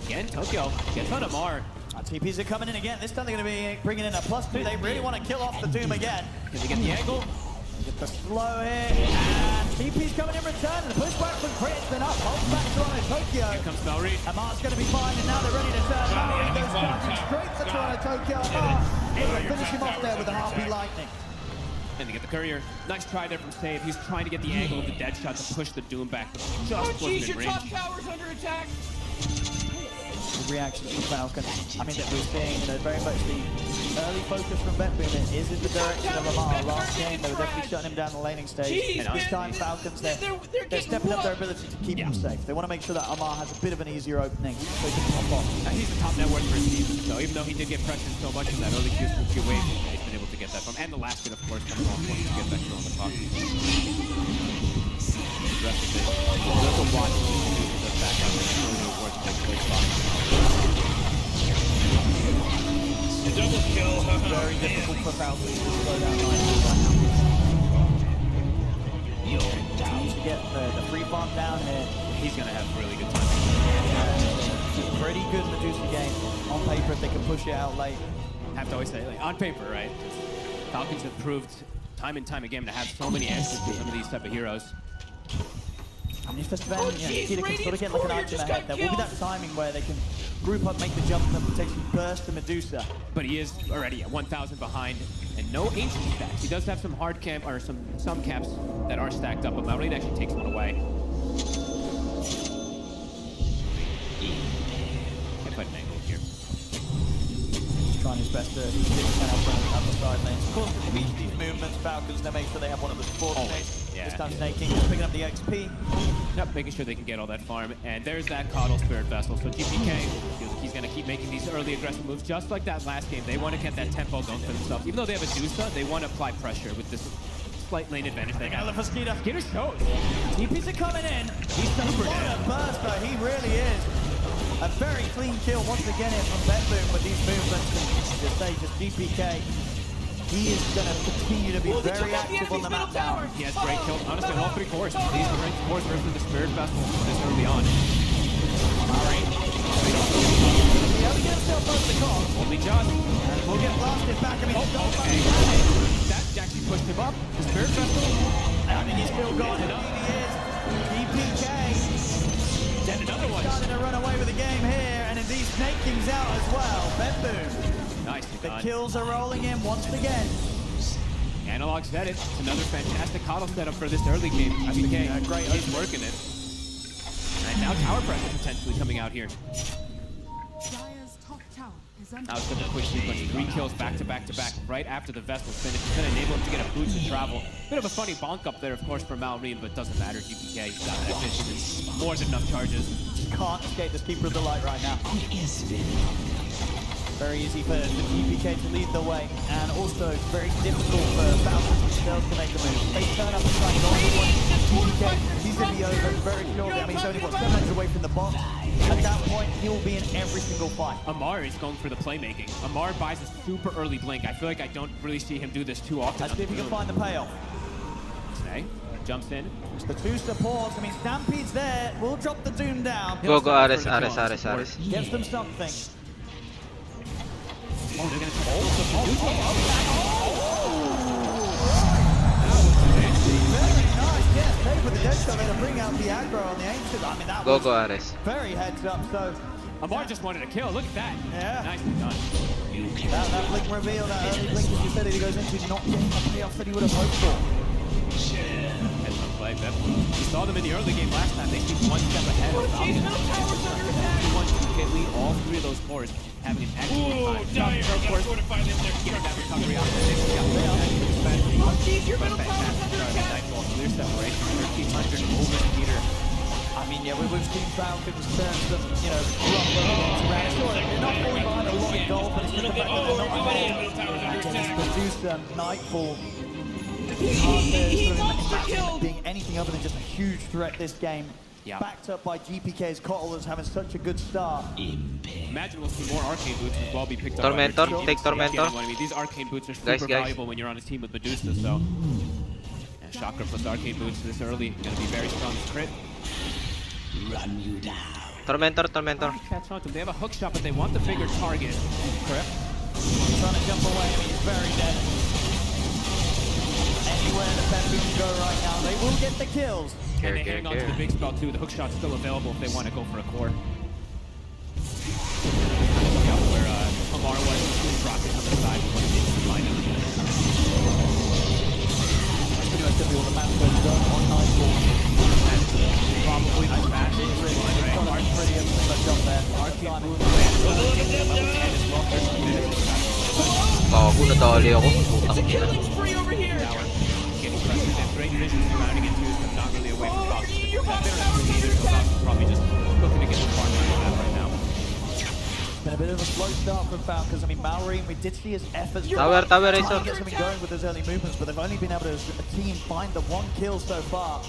Again, Tokyo gets on Amar. TPs are coming in again. This time they're going to be bringing in a +2. They really want to kill off the Doom again. Can they get the angle? Get the slow hit, and TP's coming in return, and the pushback from Crit's been up. Holds back Toronto Tokyo. Here comes Malry. Amar's going to be fine, and now they're ready to turn. Malry goes charging straight to Toronto Tokyo. Amar able to finish him off there with the Harpy Lightning. And they get the courier. Nice try there from Save. He's trying to get the angle of the dead shot to push the Doom back, but just wasn't in Your range. top tower's under attack. The reactions from Falcon. I mean, that we're seeing, very much the early focus from Betboom is in the direction of Lamar. Last game, they were definitely shutting him down the laning stage. And this time, Falcons, they're stepping up their ability to keep him safe. They want to make sure that Amar has a bit of an easier opening so he can pop off. He's the top net worth for his team, so even though he did get pressured so much in that early Q wave, he's been able to get that from. And the last hit, of course, coming off once to get that kill on the clock. rest of it. There's a lot to do with the back out there. Really worth the quick spot. Double kill. Very difficult for Falcon to slow down nicely. To get the free farm down here. He's going to have really good time. Pretty good Medusa game on paper if they can push it out late. Have to always say, like, on paper, right? Falcons have proved time and time again to have so many answers to some of these type of heroes. I mean, if this Sven, Nikita can sort of get like an arch in the head, there will be that timing where they can group up, make the jump, and potentially burst the Medusa. But he is already at 1,000 behind, and no ancient stacks. He does have some hard camp, or some camps that are stacked up, but Maureen actually takes one away. Can't find an angle here. Trying his best to get out the side lanes. Of course, with these movements, Falcons, they make sure they have one of the support snakes. This time Snake King is picking up the XP. Yep, making sure they can get all that farm. And there's that Coddle Spirit Vessel. So GPK feels like he's going to keep making these early aggressive moves, just like that last game. They want to get that tempo going for themselves. Even though they have a Dusa, they want to apply pressure with this slight lane advantage they have. Skeeter. Skeeter shows. DPs are coming in. He's done what a burster. He really is. A very clean kill once again here from Bedboom with these movements. And just GPK. He is going to continue to be very active on the map now. He has great kills. Honestly, all three cores. These great cores are for the Spirit Vessel this early on. Alright. Yeah, we get himself most of the call. Only just. We'll get blasted back. I mean, okay. That actually pushed him up. The Spirit Vessel. I mean, he's still gone. He is. DPK. Then another one. Starting to run away with the game here. And indeed, Snake King's out as well. Bedboom. Nice. The kills are rolling in once again. Analog said it. It's another fantastic Coddle setup for this early game. GPK, great. He's working it. And now tower pressure potentially coming out here. Dire's top tower is under Now it's going to quick sequence. 3 kills back to back to back right after the Vessel's finish. It's going to enable him to get a boost to travel. Bit of a funny bonk up there, of course, for Maureen, but it doesn't matter. GPK, he's got that vision. More than enough charges. Can't escape this Keeper of the Light right now. Very easy for GPK to lead the way, and also very difficult for Falcons themselves to make the move. They turn up and try and go on GPK, he's going to be over very shortly. I mean, he's only, 7 minutes away from the box. At that point, he'll be in every single fight. Amar is going for the playmaking. Amar buys a super early blink. I feel like I don't really see him do this too often. Let's see if he can find the payoff. Snake jumps in. It's the 2 supports. I mean, Stampede's there. We'll drop the Doom down. Go, Ares. Gives them something. Oh, they're going to Very nice, yes. They with the dead shot, they're going to bring out the aggro on the ancient. I mean, that was Ares. very heads up, so... Amar just wanted a kill, look at that. Yeah. Nicely done. That blink reveal, that early blink, as you said, he goes into not getting the payoff that he would have hoped for. Heads on play, we saw them in the early game last time. They seemed one step ahead of the lead all 3 of those cores having an excellent time. Of course, fortify them there. Get that recovery out there. Your middle tower is under attack. Nightfall, clear separation, 1300 over Peter. I mean, yeah, we've seen Falcons turn some, rough games around. They're not falling behind a lot in goal, but it's just the fact that they're not ahead. And Medusa, Nightfall, being anything other than just a huge threat this game. Yeah. Backed up by GPK's Coddle is having such a good start. Imagine we'll see more arcane boots as well be picked up. Tormentor, take Tormentor. I mean, these arcane boots are super valuable when you're on a team with Medusa, so... And Chakra plus arcane boots this early, going to be very strong crit. Run you down. Tormentor. Catch on to them. They have a hook shot, but they want the bigger target. Correct? Trying to jump away, I mean, he's very dead. Anywhere the Bedboom can go right now, they will get the kills. And they hang on to the big spell too. The hook shot's still available if they want to go for a core. Yeah, where Amar was, rocket on the side. We want to find him. Pretty much going to be all the map goes done on Nightfall. Probably the fastest. Amar's pretty jump there. Arcane Boom. Nadali ako. Putang ina. Getting pressure. They have great vision surrounding it too, so not really away from Falcons. Probably just looking to get the farm right now. It's been a bit of a slow start from Falcons. I mean, Maureen, we did see his efforts. Tower, trying to get something going with his early movements, but they've only been able to, as a team, find the 1 kill so far.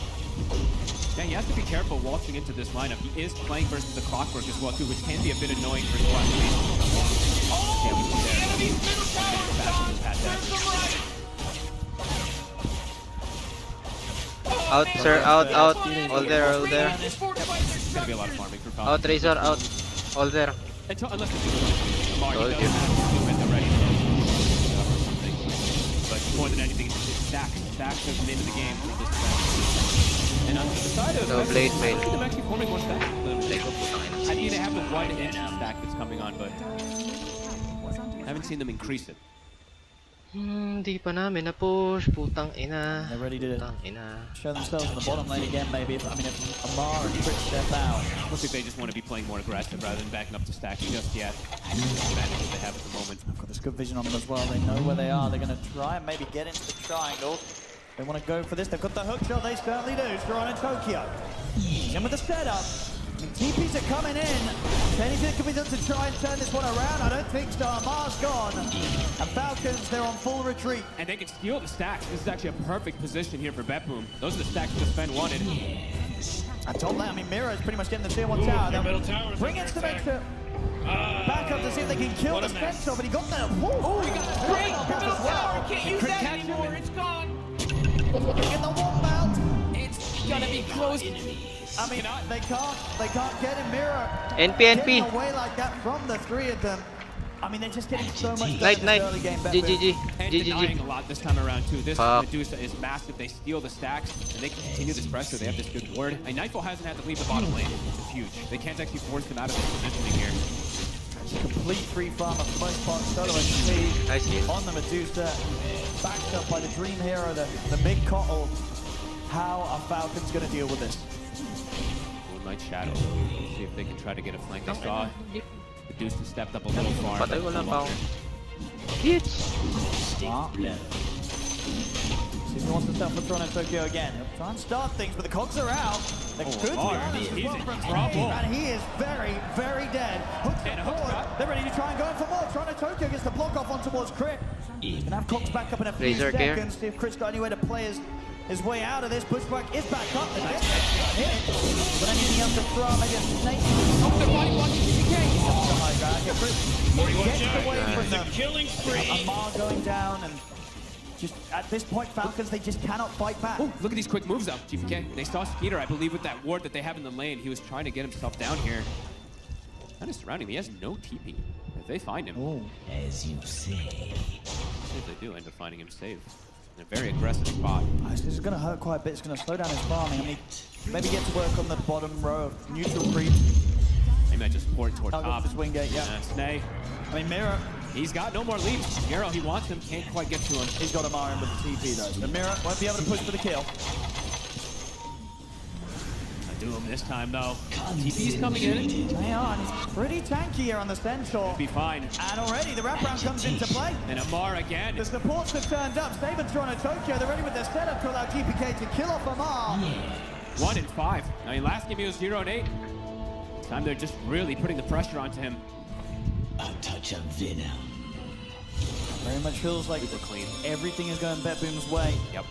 he has to be careful walking into this lineup. He is playing versus the Clockwork as well, too, which can be a bit annoying for squad speed. Yeah, we see there. Out, sir, out. All there. It's gonna be a lot of farming for Falcons. Out, Razor, out. All there. Unless it's Amar, he Told does you. have movement already. But more than anything, it's stacks of them into the game. And on the side of No, blade fail. I see them actually forming more stacks. I mean, they have the 1 inch stack that's coming on, but I haven't seen them increase it. Di pa namin na-push, putang ina. They're ready to Putang ina. show themselves in the bottom lane again, maybe. If Amar and Fritz step out. Looks like they just want to be playing more aggressive rather than backing up to stacks just yet. The advantage that they have at the moment. Got this good vision on them as well. They know where they are. They're going to try and maybe get into the triangle. They want to go for this. They've got the hook shot. They certainly do. Strong in Tokyo. In with the setup. TPs are coming in. Anything can be done to try and turn this one around? I don't think so. Amar's gone. And Falcons, they're on full retreat. And they can steal the stacks. This is actually a perfect position here for Betboom. Those are the stacks that Sven wanted. I told that. I mean, Mira is pretty much getting the tier 1 tower. Their middle tower is Bring under it to attack. back up to see if they can kill What the a mess. Spectre, but he got there. Whoa! He got the break. Your middle tower can't use that anymore. It's gone. Get the one bout. It's gonna be close. I mean, they can't get him. Mira NP. getting away like that from the 3 of them. I mean, they're just getting so much better Night. this early game. GG. And denying a lot this time around, too. This Medusa is massive. They steal the stacks, and they can continue this pressure. They have this good ward. And Nightfall hasn't had to leave the bottom lane, which is huge. They can't actually force them out of this positioning here. Complete free farm for the most part. Solo XP I see it. on the Medusa. Backed up by the Dream Hero, the big Cottle. How are Falcons going to deal with this? Moonlight Shadow. See if they can try to get a flank. They saw Medusa stepped up a little far. Patay ko lang pa ako. Smart. See if he wants to start for Toronto Tokyo again. He'll try and start things, but the cogs are out. They're good to be honest. He's in trouble. And he is very, very dead. Hooks it forward. They're ready to try and go in for more. Toronto Tokyo gets the block off on towards Crit. Gonna have cogs back up in a few Razor gear. seconds. See if Crit's got anywhere to play his way out of this. Pushback is back up. They're hit it. But anything else to throw? Maybe a snake. Oh, they're fighting one GPK. High ground. Yeah, Crit gets away from them. Killing spree. Amar going down and just at this point, Falcons, they just cannot fight back. Oh, look at these quick moves up, GPK. They saw Skeeter, I believe, with that ward that they have in the lane. He was trying to get himself down here. Kind of surrounding him. He has no TP. If they find him, As you say. if they do end up finding him safe. In a very aggressive spot. This is going to hurt quite a bit. It's going to slow down his farming. I mean, maybe get to work on the bottom row of neutral creep. They might just port toward I'll go top. for this wing gate, yeah. Snay. I mean, Mira, He's got no more leads. Nero, he wants him, can't quite get to him. he's got Amar in with the TP though. The Mira won't be able to push for the kill. I do him this time though. TP's coming in. They are, and he's pretty tanky here on the Centaur. Be fine. And already the wraparound comes into play. And Amar again. The supports have turned up. Save and Toronto Tokyo, they're ready with their setup to allow GPK to kill off Amar. 1 and 5. I mean, last game he was 0 and 8. This time they're just really putting the pressure onto him. A touch of venom. Very much feels like everything is going Betboom's way. Yep.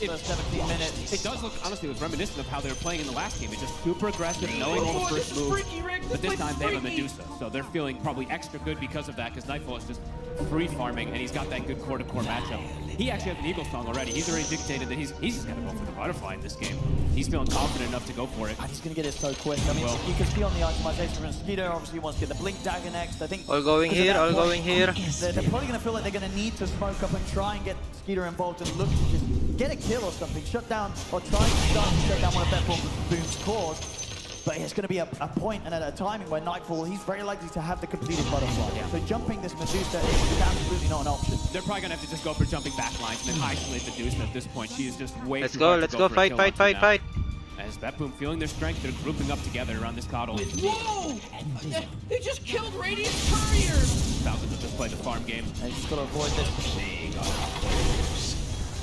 First 17 minutes. It does look, honestly, it was reminiscent of how they were playing in the last game. It's just super aggressive, knowing all the first moves. But this time they have a Medusa, so they're feeling probably extra good because of that, because Nightfall is just free farming, and he's got that good core-to-core matchup. He actually has an Eagle Song already. He's already dictated that he's just going to go for the butterfly in this game. He's feeling confident enough to go for it. And he's going to get it so quick. I mean, you can see on the itemization from Skeeter, obviously he wants to get the Blink Dagger next. I think All going here, all going here. They're probably going to feel like they're going to need to smoke up and try and get Skeeter involved and look to just get a kill or something. Shut down, or try to shut down one of Betboom's cores. But it's going to be a point and at a timing where Nightfall, he's very likely to have the completed butterfly. Yeah. So jumping this Medusa is absolutely not an option. They're probably going to have to just go for jumping back lines and then isolate Medusa at this point. She is just way Let's too go, hard to let's go, for a fight, kill fight, onto fight, now. fight. As Betboom feeling their strength, they're grouping up together around this Coddle. Whoa! They just killed Radiant Courier! Falcons have just played the farm game. They just got to avoid this.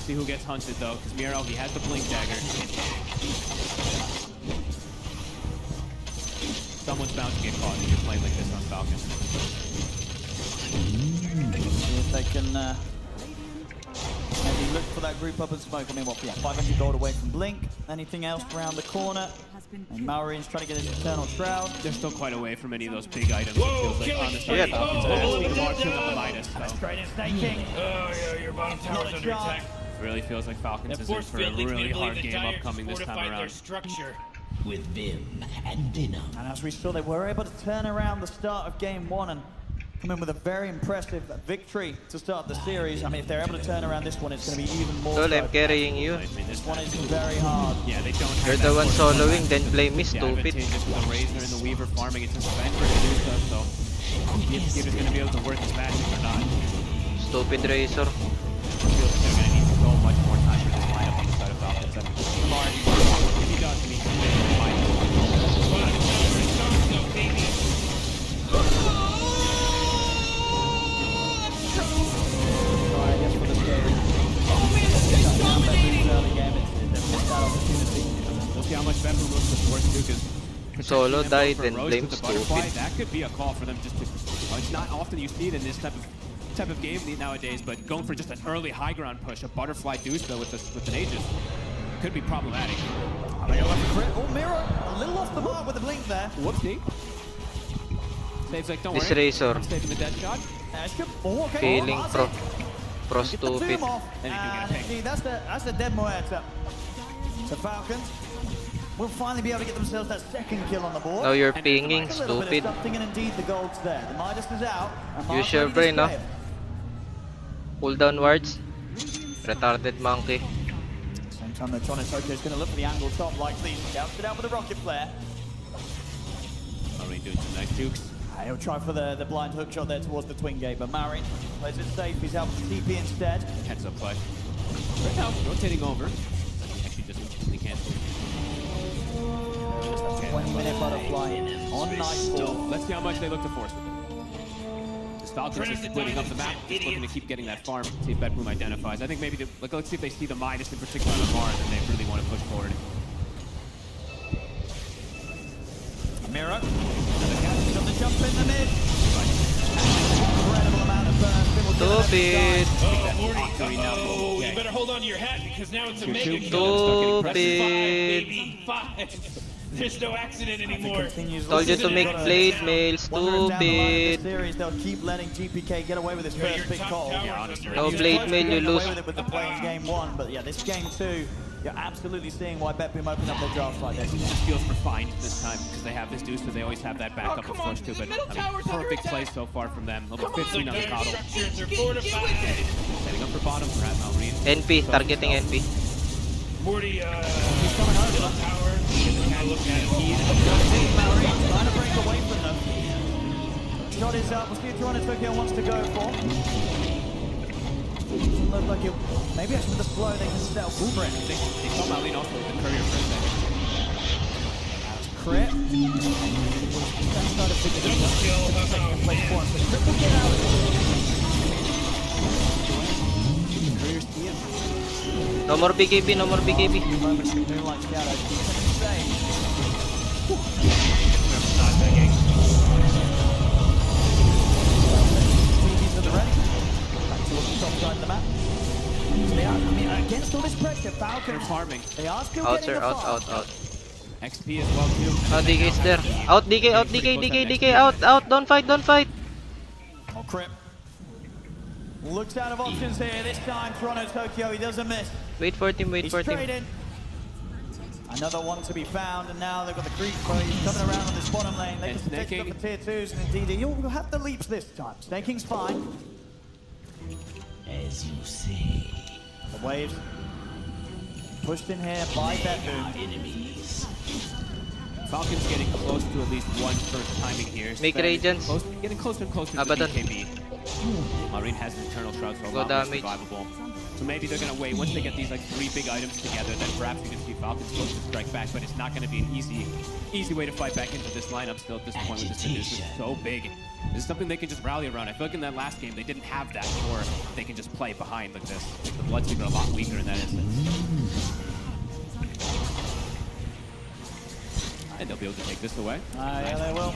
See who gets hunted though, because Miro, he has the Blink Dagger. Someone's bound to get caught if you're playing like this on Falcon. See if they can maybe look for that group up and smoke. I mean, what, yeah, 500 gold away from Blink. anything else around the corner. And Malreen's trying to get his Eternal Shroud. They're still quite away from any of those big items. Whoa, it feels like on the killing side of Falcons. Picking up the Midas, That's so great in staking. Oh, yeah, your bottom tower's under attack. it really feels like Falcons That is in force for a field leads me really to believe hard the game Dire upcoming this time fortified their around. structure. With vim and venom. And as we saw, they were able to turn around the start of game 1 and come in with a very impressive victory to start the series. I mean, if they're able to turn around this one, it's going to be even more. Tol, I'm carrying you. This one is very hard. Yeah, they don't have You're that the one force soloing, field. then blame me, Yeah, stupid. advantageous with the Razor and the Weaver farming. It's just Spencer to do stuff, so if he's going to be able to work his magic or not. Stupid Razor. Feels like they're going to need so much more time for this lineup on the side of Falcons. And Lamar, if he does meet the We'll see how much Beppu looks with Force too, because Solo died and blame butterfly, stupid. that could be a call for them just to. It's not often you see it in this type of game nowadays, but going for just an early high ground push, a butterfly deuce though with an Aegis, could be problematic. Oh, Mirror, a little off the mark with the blink there. Whoopsie. Saves like, don't This worry. Razor. I'm saving the dead shot. That's good. Oh, okay. Feeling pro Get the stupid. zoom off. And indeed, that's the dead Muerta. So Falcons will finally be able to get themselves that second kill on the board. Now you're And pinging, a little bit stupid. of something, and indeed the gold's there. The Midas is out. And Use your Mark brain, no? display it. Pull downwards. Retarded monkey. Same time, the Tonic Tokyo is going to look for the angle top like these. Scouts it out with a rocket flare. Already doing some nice dukes. He'll try for the blind hook shot there towards the twin gate, but Marin plays it safe. He's out with TP instead. Heads up play. Right now, rotating over. Actually just instantly canceled. 20-minute butterfly on Nightfall. Let's see how much they look to force with it. This Falcons is splitting up the map, just looking to keep getting that farm, see if Bedboom identifies. I think maybe, let's see if they see the Midas in particular on the bar, then they really want to push forward. Mirror. He's got the jump in the mid. Incredible amount of burn. Stupid. Oh, Morty. Oh, you better hold on to your hat because now it's a mega kill. Stupid. Baby, 5. There's no accident anymore. Told you to make blade mail, stupid. Series, they'll keep letting GPK get away with his first big call. No blade mail, you lose. With the play in game 1, but yeah, this game 2, you're absolutely seeing why Betboom opened up their drafts like this. It just feels refined this time because they have this deuce, so they always have that backup of push too. But I mean, perfect play so far from them. Level 15 on the Coddle. Setting up for bottom for Malreen. NP, targeting NP. Morty, he's coming out of the tower. Look at it. Malreen trying to break away from them. Shot is up. We'll see if Toronto Tokyo wants to go for. Doesn't look like it. Maybe actually with the slow they can sell Boomerang. They saw Malreen also with the courier for a second. That's crit. That's not a big deal. Play for him. So Crit will get out of it. Courier's here. No more BKB, no more BKB. Moments of Moonlight Shadow. TV's at the ready. Back towards the top side of the map. They are, I mean, against all this pressure, Falcons farming. They are still Out, getting sir, the out, farm. out, out. XP as well too. Oh, DK is there. Out, DK, out, DK, DK, DK, out, out. Don't fight, don't fight. Oh, Crip. Looks out of options here. This time, Toronto Tokyo, he doesn't miss. Wait for him, wait He's for him. trading. Another one to be found, and now they've got the creep coming around on this bottom lane. They And can take snaking. up the tier 2s, and indeed, you'll have the leaps this time. Snaking's fine. As you say. The waves pushed in here by Betboom. Enemies. Falcons getting close to at least one first timing here. Make Sven is radiance. getting closer and closer to Abaddon. BKB. Marine has an Eternal Shroud, so a Go lot more damage. survivable. So maybe they're gonna wait. Once they get these like 3 big items together, then perhaps you can see Falcons close to strike back. But it's not gonna be an easy way to fight back into this lineup still at this point with this Seduce is so big. This is something they can just rally around. I feel like in that last game they didn't have that, or they can just play behind like this. The Bloodseeker are a lot weaker in that instance. And they'll be able to take this away. Yeah, they will.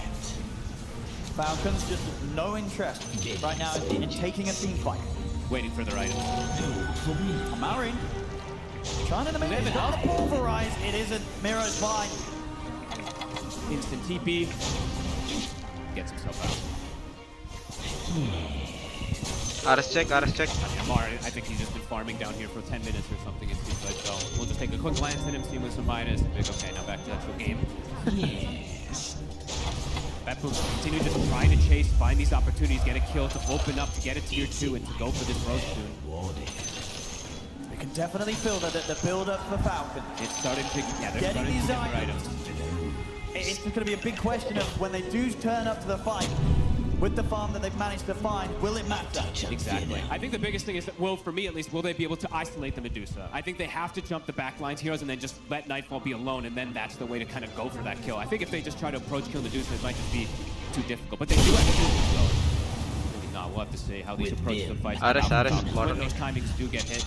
Falcons just no interest right now in taking a team fight. Waiting for their items. Marin Sign in the middle. It's got the pulverize. It isn't. Miro's fine. Instant TP. Gets himself out. Aras check. Amar, I think he's just been farming down here for 10 minutes or something, it seems like. So we'll just take a quick glance at him, see him with some minus. Okay, now back to the actual game. Beppu continue just trying to chase, find these opportunities, get a kill to open up, to get a tier 2 and to go for this roast soon. We can definitely feel that the build-up for Falcon. It's starting to, yeah, they're Getting starting these to get their items. items. It's going to be a big question of when they do turn up to the fight, with the farm that they've managed to find, will it matter? Exactly. I think the biggest thing is that, well, for me at least, will they be able to isolate the Medusa? I think they have to jump the backlines heroes and then just let Nightfall be alone, and then that's the way to kind of go for that kill. I think if they just try to approach kill Medusa, it might just be too difficult. But they do have to do it, so maybe not. We'll have to see how these approach the fights. Ares, when those timings do get hit.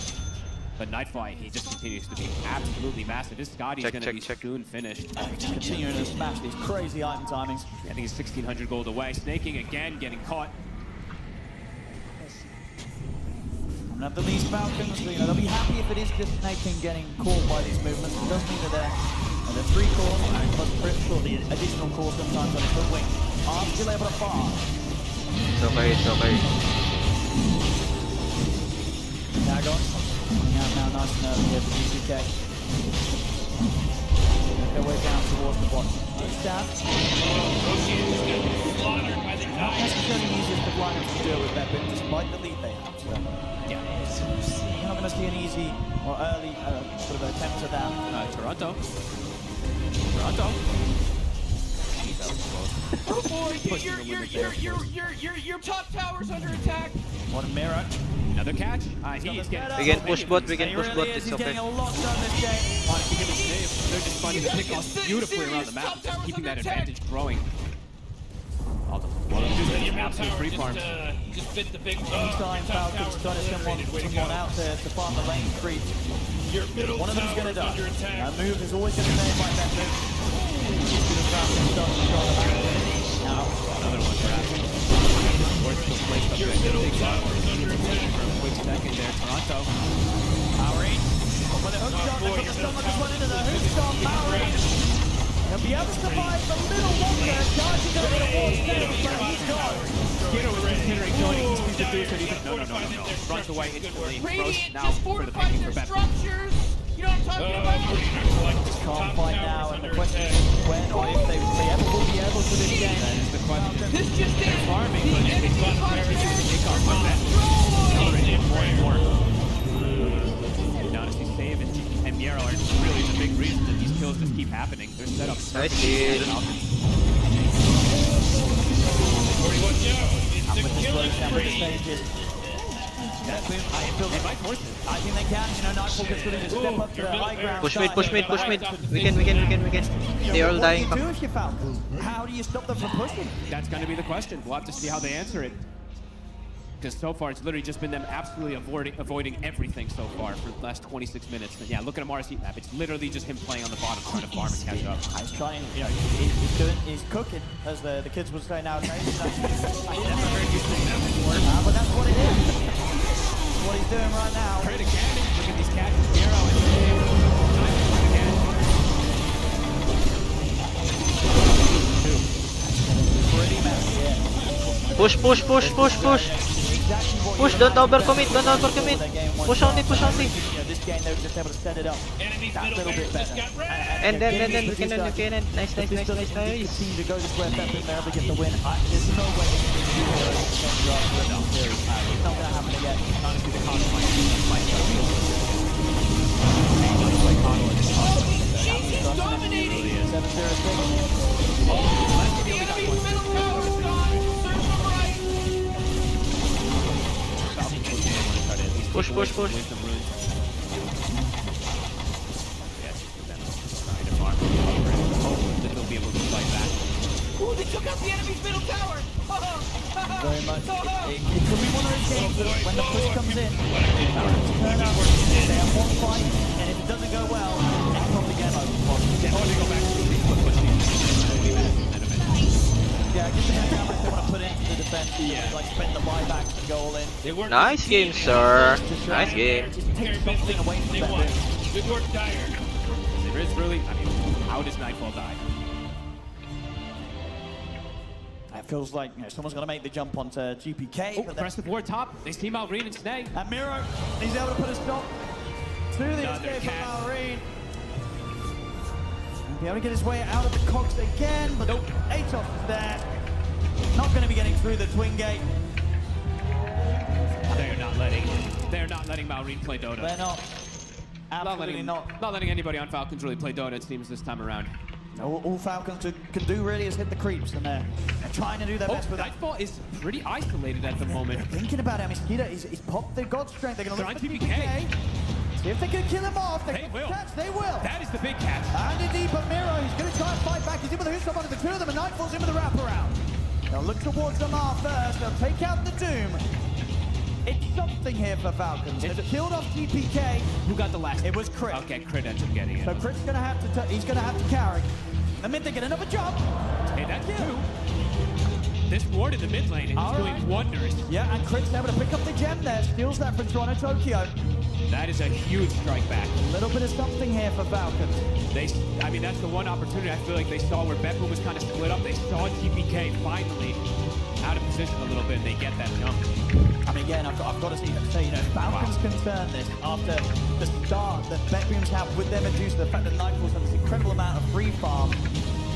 But Nightfall, he just continues to be absolutely massive. His Scotty's going to be soon finished. Continuing to smash these crazy item timings. I think he's 1,600 gold away. Snaking again, getting caught. And at the least Falcons, they'll be happy if it is just snaking getting caught by these movements. It does mean that they're 3 cores, and plus critical, the additional core sometimes on the foot wing are still able to farm. It's okay. Dagon. Now nice and early here for GCK. Make their way down towards the bottom. Nice stab. Not necessarily the easiest of lineups to deal with that, but despite the lead they have. So, yeah, you're not going to see an easy or early sort of attempt at that. Toronto. Oh boy, your top tower's under attack. What a mirror. Another catch. He's getting We can push bot, it's okay. He's getting a lot done this game. They're just finding the pick-offs beautifully around the map, just keeping that advantage growing. Absolute free farms. Just bit the big Anytime Falcons got someone out to farm the lane creep, one of them's going to die. That move is always going to be made by that move. Another one perhaps. Still placed up there. Big shot. For a quick second there, Toronto. Powering. When the hook shot, they put the stomach as well into the hook shot. Powering. He'll be able to survive a little longer. Charging a little more stage, but he's gone. Skittle was considering joining. He's seduced and he's no. Runs away instantly. Roast now for the picking for Beppu. You know what I'm talking about? Can't fight now, and the question is when or if they ever will be able to this game. That is the question. This just is farming, but it's not fair to take off like that. Accelerating more and more. Honestly, Save and Miero are really the big reason that these kills just keep happening. They're set up perfectly. I think they can, Nightfall can sort of just step up to the high ground. Push mid. We can. They're all dying. What do you do if you're Falcons? How do you stop them from pushing? That's going to be the question. We'll have to see how they answer it. Because so far, it's literally just been them absolutely avoiding everything so far for the last 26 minutes. And yeah, look at Amar's heat map. It's literally just him playing on the bottom, trying to farm and catch up. He's trying, he's cooking, as the kids would say nowadays. I never heard you say that before. But that's what it is. That's what he's doing right now. Crit again. Look at these catches. Miero and Pretty messy, yeah. Push. Push, don't overcommit. Push only. This game they were just able to set it up that little bit better. And then we can end. Nice. Continue to go this way, they're able to get the win. There's no way they can do it. It's not going to happen again. honestly, the cost might be dominating! 7-0-6. Push. Ooh, they took out the enemy's middle tower! Very much. It could be one of those games that when the push comes in, turn up, they have one fight, and if it doesn't go well, it's probably game over. Yeah, just depending how much they want to put into the defense, like spend the buyback and go all in. Nice game, sir. Nice game. Just take something away from them. Good work, Dyer. There is really, I mean, how does Nightfall die? It feels like someone's going to make the jump onto GPK. Oh, press the board top. They see Malrine and Snake. And Miro, he's able to put a stop to the Another escape cat. of Malrine. Be able to get his way out of the cogs again, but nope. Atos is there. Not going to be getting through the twin gate. They're not letting Malrine play Dota. They're not. Absolutely not. Not letting anybody on Falcons really play Dota, it seems, this time around. All Falcons can do really is hit the creeps, and they're trying to do their best with that. Nightfall is pretty isolated at the moment. Thinking about it, Mosquito, he's popped their God Strength. They're going to look for GPK. See if they can kill him off. They will. Catch, they will. That is the big catch. And indeed, but Miro, he's going to try and fight back. He's in with a hook on the two of them, and Nightfall's in with a wraparound. They'll look towards Lamar first. They'll take out the Doom. It's something here for Falcons. They've killed off GPK. Who got the last? It was Crit. Okay, Crit ends up getting it. So Crit's going to have to. He's going to have to carry. The mid, they get another jump. Hey, that's two. This ward in the mid lane is doing wonders. Yeah, and Crit's able to pick up the gem there. Steals that from Toronto Tokyo. That is a huge strike back. A little bit of something here for Falcons. I mean, that's the one opportunity I feel like they saw where Betboom was kind of split up. They saw GPK finally out of position a little bit, and they get that jump. I mean, again, I've got to say, Falcons concern this after the start that Betboom's had with them due to the fact that Nightfall's had this incredible amount of free farm.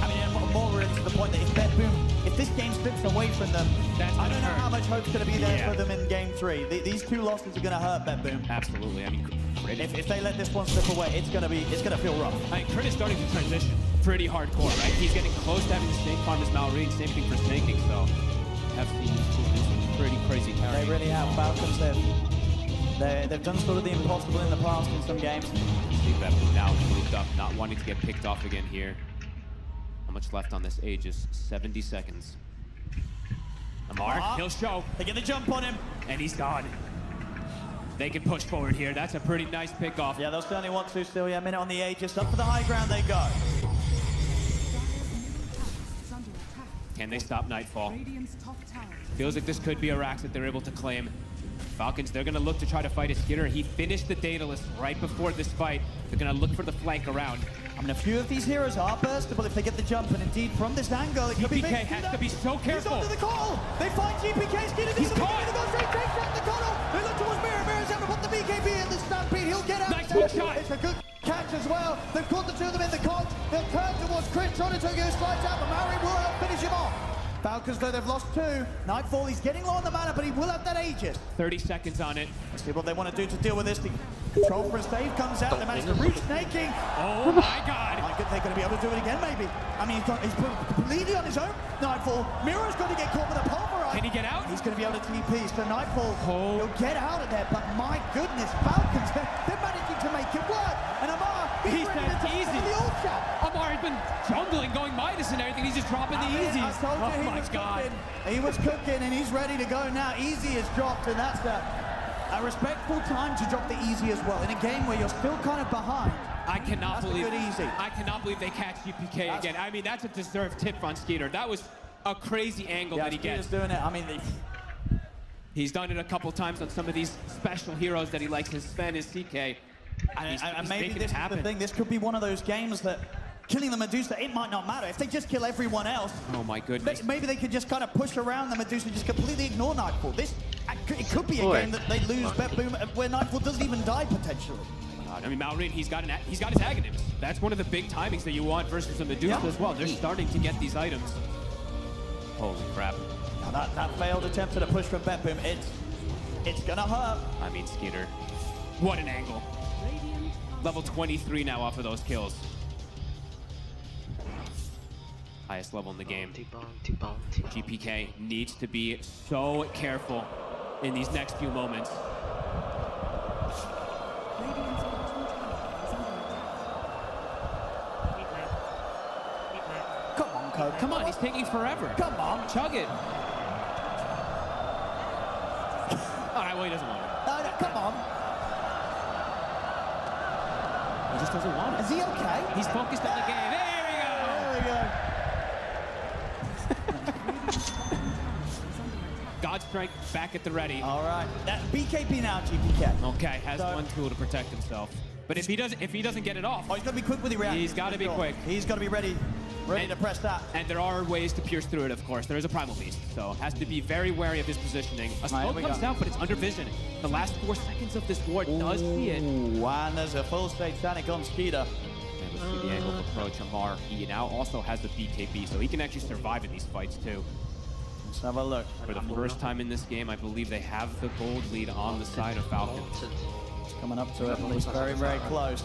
I mean, and more really to the point that if Betboom, if this game slips away from them, I don't know how much hope's going to be there for them in Game 3. These two losses are going to hurt Betboom. Absolutely. I mean, if they let this one slip away, it's going to feel rough. I mean, Crit is starting to transition pretty hardcore, right? He's getting close to having the snake farm as Malrine, same thing for snaking, so have seen these two pretty crazy carry. They really have. Falcons, they've done sort of the impossible in the past in some games. See Betboom now moved up, not wanting to get picked off again here. How much left on this Aegis? 70 seconds. Amar, he'll show. They get the jump on him. And he's gone. They can push forward here. That's a pretty nice pick off. Yeah, they'll certainly want to still. Yeah, a minute on the Aegis. Up for the high ground they go. Can they stop Nightfall? Radiant's top tower. Feels like this could be a rack that they're able to claim. Falcons, they're going to look to try to fight a Skitter. He finished the Daedalus right before this fight. They're going to look for the flank around. I mean, a few of these heroes are burstable if they get the jump, and indeed, from this angle, it could be big. GPK has to be so careful. He's onto the call. They find GPK. Skitter. He's caught. They go straight at the corner. They look towards Mirror. Mirror's able to put the BKB in the stampede. He'll get out. Nice hook shot. It's a good catch as well. They've caught the two of them in the cogs. They'll turn towards Crit. Toronto Tokyo slides out, but Mary will help finish him off. Falcons, though, they've lost two. Nightfall, he's getting low on the mana, but he will have that Aegis. 30 seconds on it. Let's see what they want to do to deal with this. The control for a save comes out. They manage to root snaking. Oh my god. They're going to be able to do it again, maybe. I mean, he's completely on his own. Nightfall. Miro's going to get caught with a pulverize. Can he get out? He's going to be able to TP. So Nightfall, he'll get out of there. But my goodness, Falcons, they're managing to make it work. And Amar, he's ready to take the ult shot. Amar has been jungling, going Midas and everything. He's just dropping the easies. I told you oh my god. He was cooking, and he's ready to go now. Easy is dropped, and that's a respectful time to drop the easy as well in a game where you're still kind of behind. I cannot believe easy. I cannot believe they catch GPK again. I mean, that's a deserved tip on Skeeter. That was a crazy angle that he gets. Doing it. I mean, he's done it a couple times on some of these special heroes that he likes to spend his CK. And maybe this is the thing. This could be one of those games that killing the Medusa, it might not matter. If they just kill everyone else, oh my goodness. Maybe they could just kind of push around the Medusa and just completely ignore Nightfall. It could be a game that they lose Betboom where Nightfall doesn't even die potentially. I mean, Malrine, he's got his Aghanim's. That's one of the big timings that you want versus a Medusa as well. They're starting to get these items. Holy crap. Now that failed attempt at a push from Betboom, it's gonna hurt. I mean, Skeeter, what an angle. Level 23 now off of those kills. Highest level in the game. GPK needs to be so careful in these next few moments. Come on, Code. Come on, he's taking forever. Come on. Chug it. Alright, well, he doesn't want it. No, come on. He just doesn't want it. Is he okay? He's focused on the game. There we go. There we go. God Strike back at the ready. All right. That's BKB now, GPK. Okay, has one tool to protect himself. But if he doesn't get it off, he's got to be quick with the reaction. He's got to be quick. He's got to be ready to press that. And there are ways to pierce through it, of course. There is a Primal Beast, so has to be very wary of his positioning. A smoke comes out, but it's under vision. The last 4 seconds of this ward does see it. Ooh, and there's a full satanic on Skeeter. And let's see the angle of approach. Amar, he now also has the BKB, so he can actually survive in these fights too. Let's have a look. For the first time in this game, I believe they have the gold lead on the side of Falcon. It's coming up to it, at least very, very close.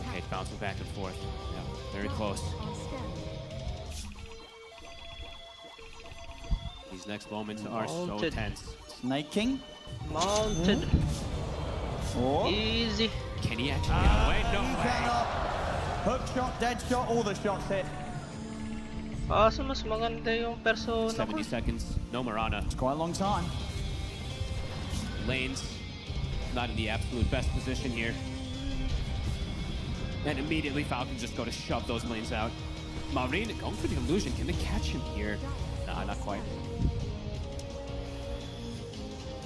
Okay, bouncing back and forth. Yeah, very close. These next moments are so tense. Snake King. Mounted. Easy. Can he actually get away? No He way. cannot. Hook shot, dead shot, all the shots hit. Kaso mas maganda yung persona 70 seconds. No Marana. It's quite a long time. Lanes not in the absolute best position here. And immediately Falcons just go to shove those lanes out. Maureen going for the illusion. Can they catch him here? Nah, not quite.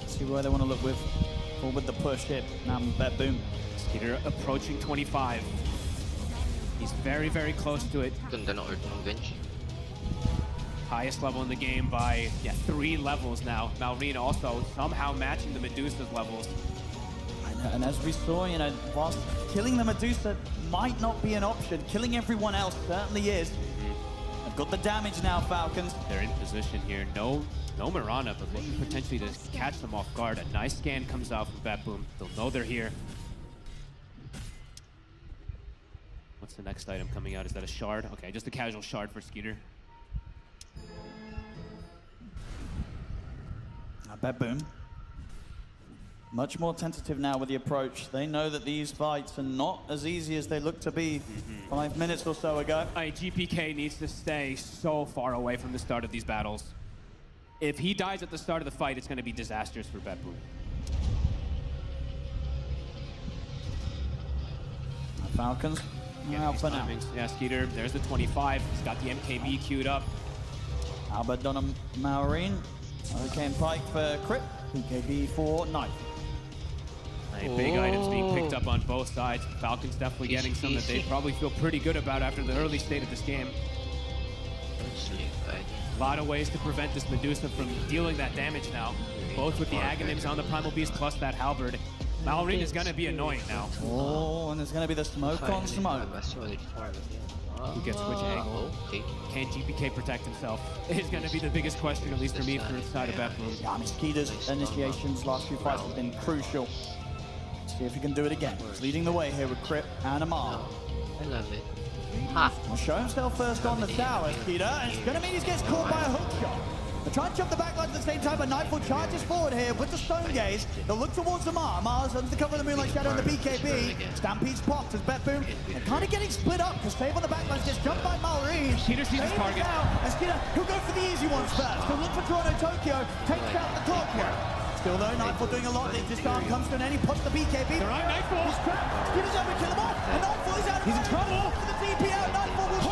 See where they want to look with. Or with the push hit. Now bet boom. Skeeter approaching 25. He's very, very close to it. Ganda ng ult ng bench. Highest level in the game by 3 levels now. Maureen also somehow matching the Medusa's levels. And as we saw, you know, whilst killing the Medusa might not be an option, killing everyone else certainly is. They've got the damage now, Falcons. They're in position here. No Mirana, but looking potentially to catch them off guard. A nice scan comes out from Bat Boom. They'll know they're here. What's the next item coming out? Is that a shard? Okay, just a casual shard for Skeeter. Bat Boom. Much more tentative now with the approach. They know that these fights are not as easy as they look to be 5 minutes or so ago. GPK needs to stay so far away from the start of these battles. If he dies at the start of the fight, it's going to be disastrous for Bat Boom. Falcons. Out for now. Yeah, Skeeter, there's the 25. He's got the MKB queued up. Albert Dunham, Maureen. Hurricane Pike for Crypt. PKB for Knife. Big items being picked up on both sides. Falcons definitely getting some that they probably feel pretty good about after the early state of this game. A lot of ways to prevent this Medusa from dealing that damage now. Both with the Aghanims on the Primal Beast plus that Halberd. Maureen is going to be annoying now. Oh, and there's going to be the smoke on smoke. Who gets which angle? Can GPK protect himself? Is going to be the biggest question, at least for me, for the side of Bat Boom. Yeah, I mean, Skeeter's initiations last few fights have been crucial. See if he can do it again. He's leading the way here with Crypt and Amar. I love it. He'll show himself first on the tower, Skeeter, and it's going to mean he gets caught by a hook shot. They're trying to jump the backline at the same time, but Nightfall charges forward here with the Stone Gaze. They'll look towards Amar. Amar's under the cover of the Moonlight Shadow and the BKB. Stampede's popped as Bet Boom. They're kind of getting split up because Save on the backline gets jumped by Maureen. Skeeter sees his target. And Skeeter, he'll go for the easy ones first. He'll look for Toronto Tokyo, takes out the top one. Still though, Nightfall doing a lot. The disarm comes to an end. He puts the BKB. They're right, Nightfall. He's trapped. Skeeter's over to kill him off. And Nightfall is out. He's in trouble. For the DP out, Nightfall will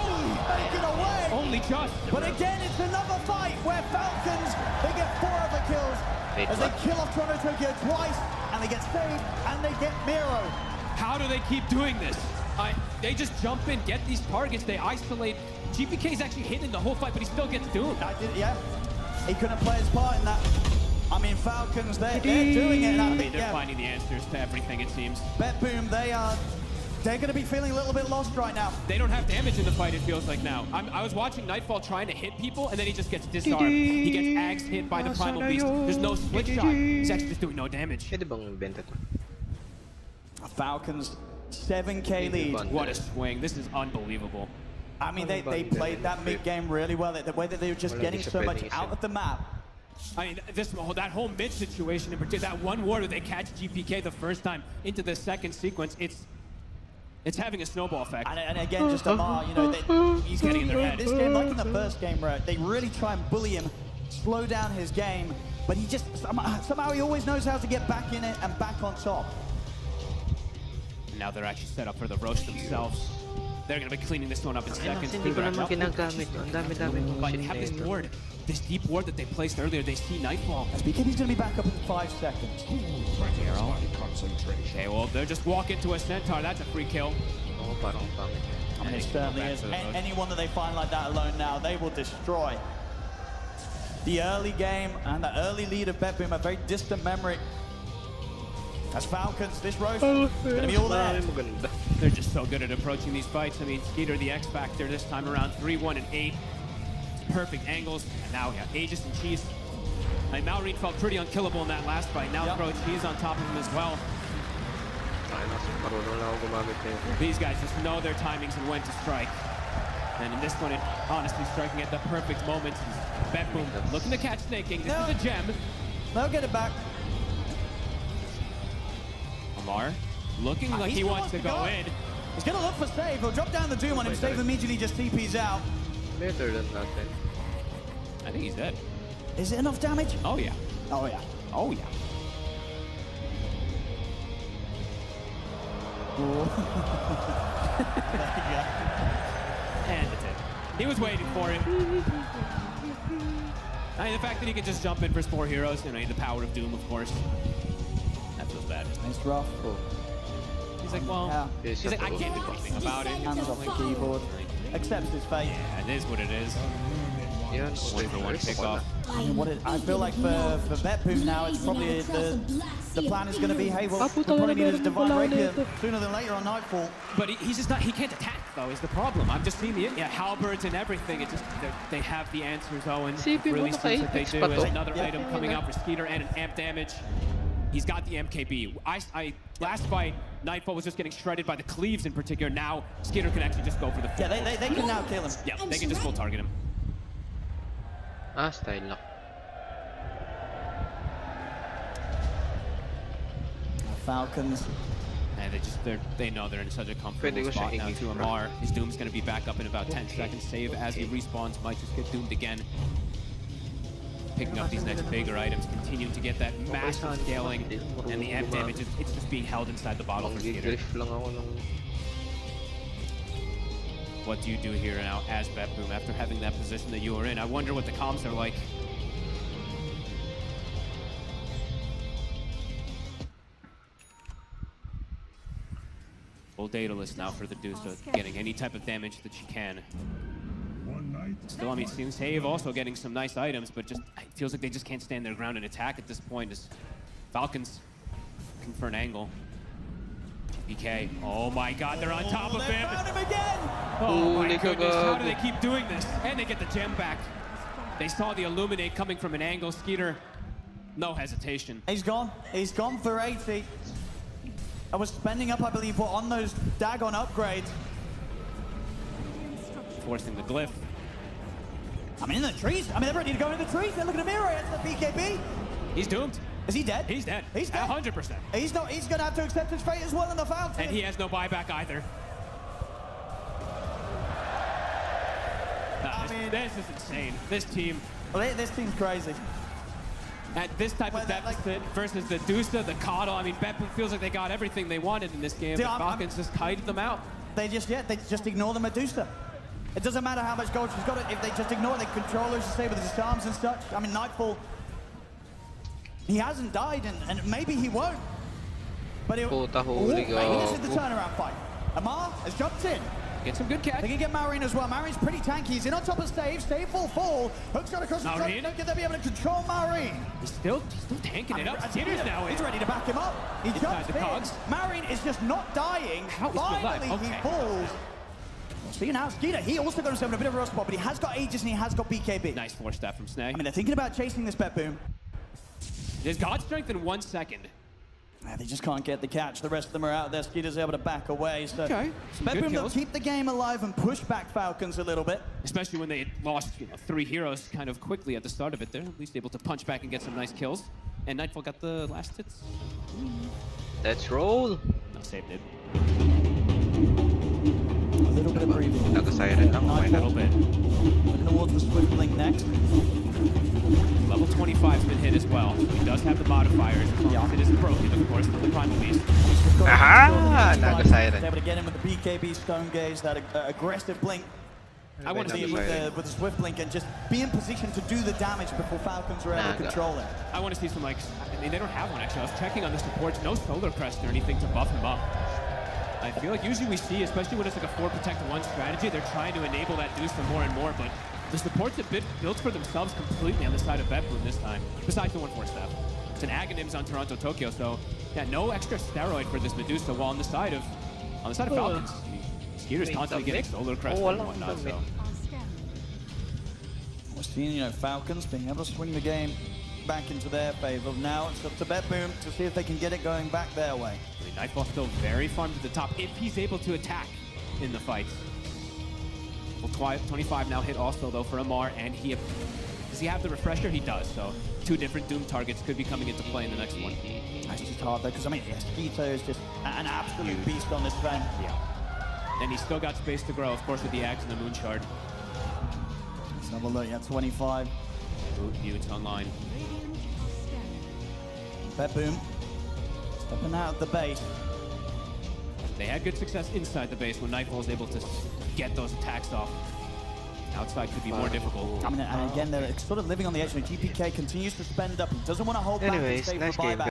make it away. Only just. But again, it's another fight where Falcons, they get 4 other kills. As they kill off Toronto Tokyo twice, and they get saved, and they get Miro. How do they keep doing this? They just jump in, get these targets, they isolate. GPK's actually hitting the whole fight, but he still gets doomed. Yeah. He couldn't play his part in that. I mean, Falcons, they're doing it. And I think they're finding the answers to everything, it seems. Bet Boom, they're going to be feeling a little bit lost right now. They don't have damage in the fight, it feels like now. I was watching Nightfall trying to hit people, and then he just gets disarmed. He gets Ags hit by the Primal Beast. There's no split shot. He's actually just doing no damage. Falcons, 7K lead. What a swing. This is unbelievable. I mean, they played that mid-game really well. The way that they were just getting so much out of the map. I mean, that whole mid situation in particular, that one ward where they catch GPK the first time into the second sequence, it's having a snowball effect. And again, just Amar, you know, he's getting in their head. This game, like in the first game, where they really try and bully him, slow down his game, but he just, somehow he always knows how to get back in it and back on top. And now they're actually set up for the roast themselves. They're going to be cleaning this one up in seconds. Hindi ko naman ginagamit. Ang dami-dami kong But shit they have this dito. ward, this deep ward that they placed earlier. They see Nightfall. BKB's going to be back up in 5 seconds. Okay, well, they'll just walk into a Centaur. That's a free kill. Oo, parang pangit. I mean, it certainly is. Anyone that they find like that alone now, they will destroy. The early game and the early lead of BetBoom, a very distant memory. As Falcons, this roast going to be all there. They're just so good at approaching these fights. I mean, Skeeter, the X Factor, this time around 3-1 and 8. Perfect angles. And now we have Aegis and Cheese. I mean, Malrine felt pretty unkillable in that last fight. Now throw Cheese on top of him as well. These guys just know their timings and when to strike. And in this one, honestly striking at the perfect moment. BetBoom looking to catch Snake King. This is a gem. They'll get it back. Amar looking like he wants to go in. He's going to look for save. He'll drop down the Doom on him. Save immediately just TP's out. Better than nothing. I think he's dead. Is it enough damage? Oh, yeah. Oh, yeah. Oh, yeah. And it's it. He was waiting for it. I mean, the fact that he could just jump in for 4 heroes, you know, the power of Doom, of course. That feels bad. It's rough. He's like, well, he's like, I can't do anything about it. Hands off the keyboard. Accepts his fate. Yeah, it is what it is. One for one kickoff. I mean, I feel like for BetBoom now, it's probably the plan is going to be, hey, well, we probably need a Divine Rapier sooner than later on Nightfall. But he's just not, he can't attack, though, is the problem. I'm just seeing the halberds and everything. It just, they have the answers, Owen. Really seems like they do. There's another item coming out for Skeeter and an amp damage. He's got the MKB. Last fight, Nightfall was just getting shredded by the cleaves in particular. Now, Skeeter can actually just go for the full. Yeah, they can now kill him. Yeah, they can just full target him. Style lock. Falcons. And they know they're in such a comfortable spot now to Amar. His Doom's going to be back up in about 10 seconds. Save as he respawns, might just get doomed again. Picking up these next bigger items, continuing to get that massive scaling, and the amp damage, it's just being held inside the bottle for Skeeter. What do you do here now as BetBoom after having that position that you were in? I wonder what the comms are like. Full data list now for the Deuce, getting any type of damage that she can. Still, I mean, seems Save also getting some nice items, but just it feels like they just can't stand their ground and attack at this point as Falcons looking for an angle. BK, oh my god, they're on top of him! Found him again! Oh my goodness, how do they keep doing this? And they get the gem back. They saw the Illuminate coming from an angle. Skeeter, no hesitation. He's gone. He's gone for 80. I was spending up, I believe, on those Dagon upgrades. Forcing the glyph. I mean, in the trees. I mean, they're ready to go in the trees. They're looking at Miro. It's the BKB. He's doomed. Is he dead? He's dead. He's dead. 100%. He's not. He's going to have to accept his fate as well in the Falcon. And he has no buyback either. This is insane. This team. Well, this team's crazy. At this type of deficit versus the Dusa, the Coddle, I mean, BetBoom feels like they got everything they wanted in this game. The Falcons just kited them out. They just ignore the Medusa. It doesn't matter how much gold she's got. If they just ignore it, they control her, as you say, with his arms and such. I mean, Nightfall, he hasn't died, and maybe he won't. But maybe this is the turnaround fight. Amar has jumped in. Get some good catch. They can get Marine as well. Marine's pretty tanky. He's in on top of Save. Save full fall. Hook's got across the front. They'll be able to control Marine. He's still tanking it up. Skeeter's now in. He's ready to back him up. He jumps in. Marine is just not dying. Finally, he falls. See now, Skeeter, he also got himself in a bit of a rough spot, but he has got Aegis and he has got BKB. Nice 4-step from Snag. I mean, they're thinking about chasing this BetBoom. There's God Strength in 1 second. They just can't get the catch. The rest of them are out there. Skeeter's able to back away. So BetBoom will keep the game alive and push back Falcons a little bit. Especially when they lost 3 heroes kind of quickly at the start of it. They're at least able to punch back and get some nice kills. And Nightfall got the last hits. Let's roll. No, saved it. A little bit of breathing. Nag-siren lang, a little bit. Looking towards the Swift Link next. Level 25's been hit as well. So he does have the modifiers. It isn't broken, of course, with the Primal Beast. Aha! Nag-siren. Able to get him with the BKB Stone Gaze, that aggressive blink. I want to see with the Swift Blink and just be in position to do the damage before Falcons are able to control it. I want to see some, like, I mean, they don't have one actually. I was checking on the supports, no Solar Crest or anything to buff him up. I feel like usually we see, especially when it's like a 4 protect 1 strategy, they're trying to enable that boost for more and more, but the support's a bit built for themselves completely on the side of BetBoom this time, besides the 1-4 step. It's an Aghanims on Toronto, Tokyo, so yeah, no extra steroid for this Medusa, while on the side of Falcons, Skeeter's constantly getting Solar Crest and whatnot, so. We're seeing, Falcons being able to swing the game back into their favor. Now it's up to BetBoom to see if they can get it going back their way. I mean, Nightfall still very farmed to the top if he's able to attack in the fight. Well, 25 now hit also though for Amar, and does he have the refresher? He does, so 2 different Doom targets could be coming into play in the next one. That's just hard though, because I mean, Esquito is just an absolute beast on this thing. Yeah. And he's still got space to grow, of course, with the Axe and the Moon Shard. Let's have a look, yeah, 25. Mutants online. BetBoom stepping out of the base. They had good success inside the base when Nightfall was able to get those attacks off. Outside could be more difficult. I mean, and again, they're sort of living on the edge. GPK continues to spend up. He doesn't want to hold back and Anyways, stay nice for game, buyback.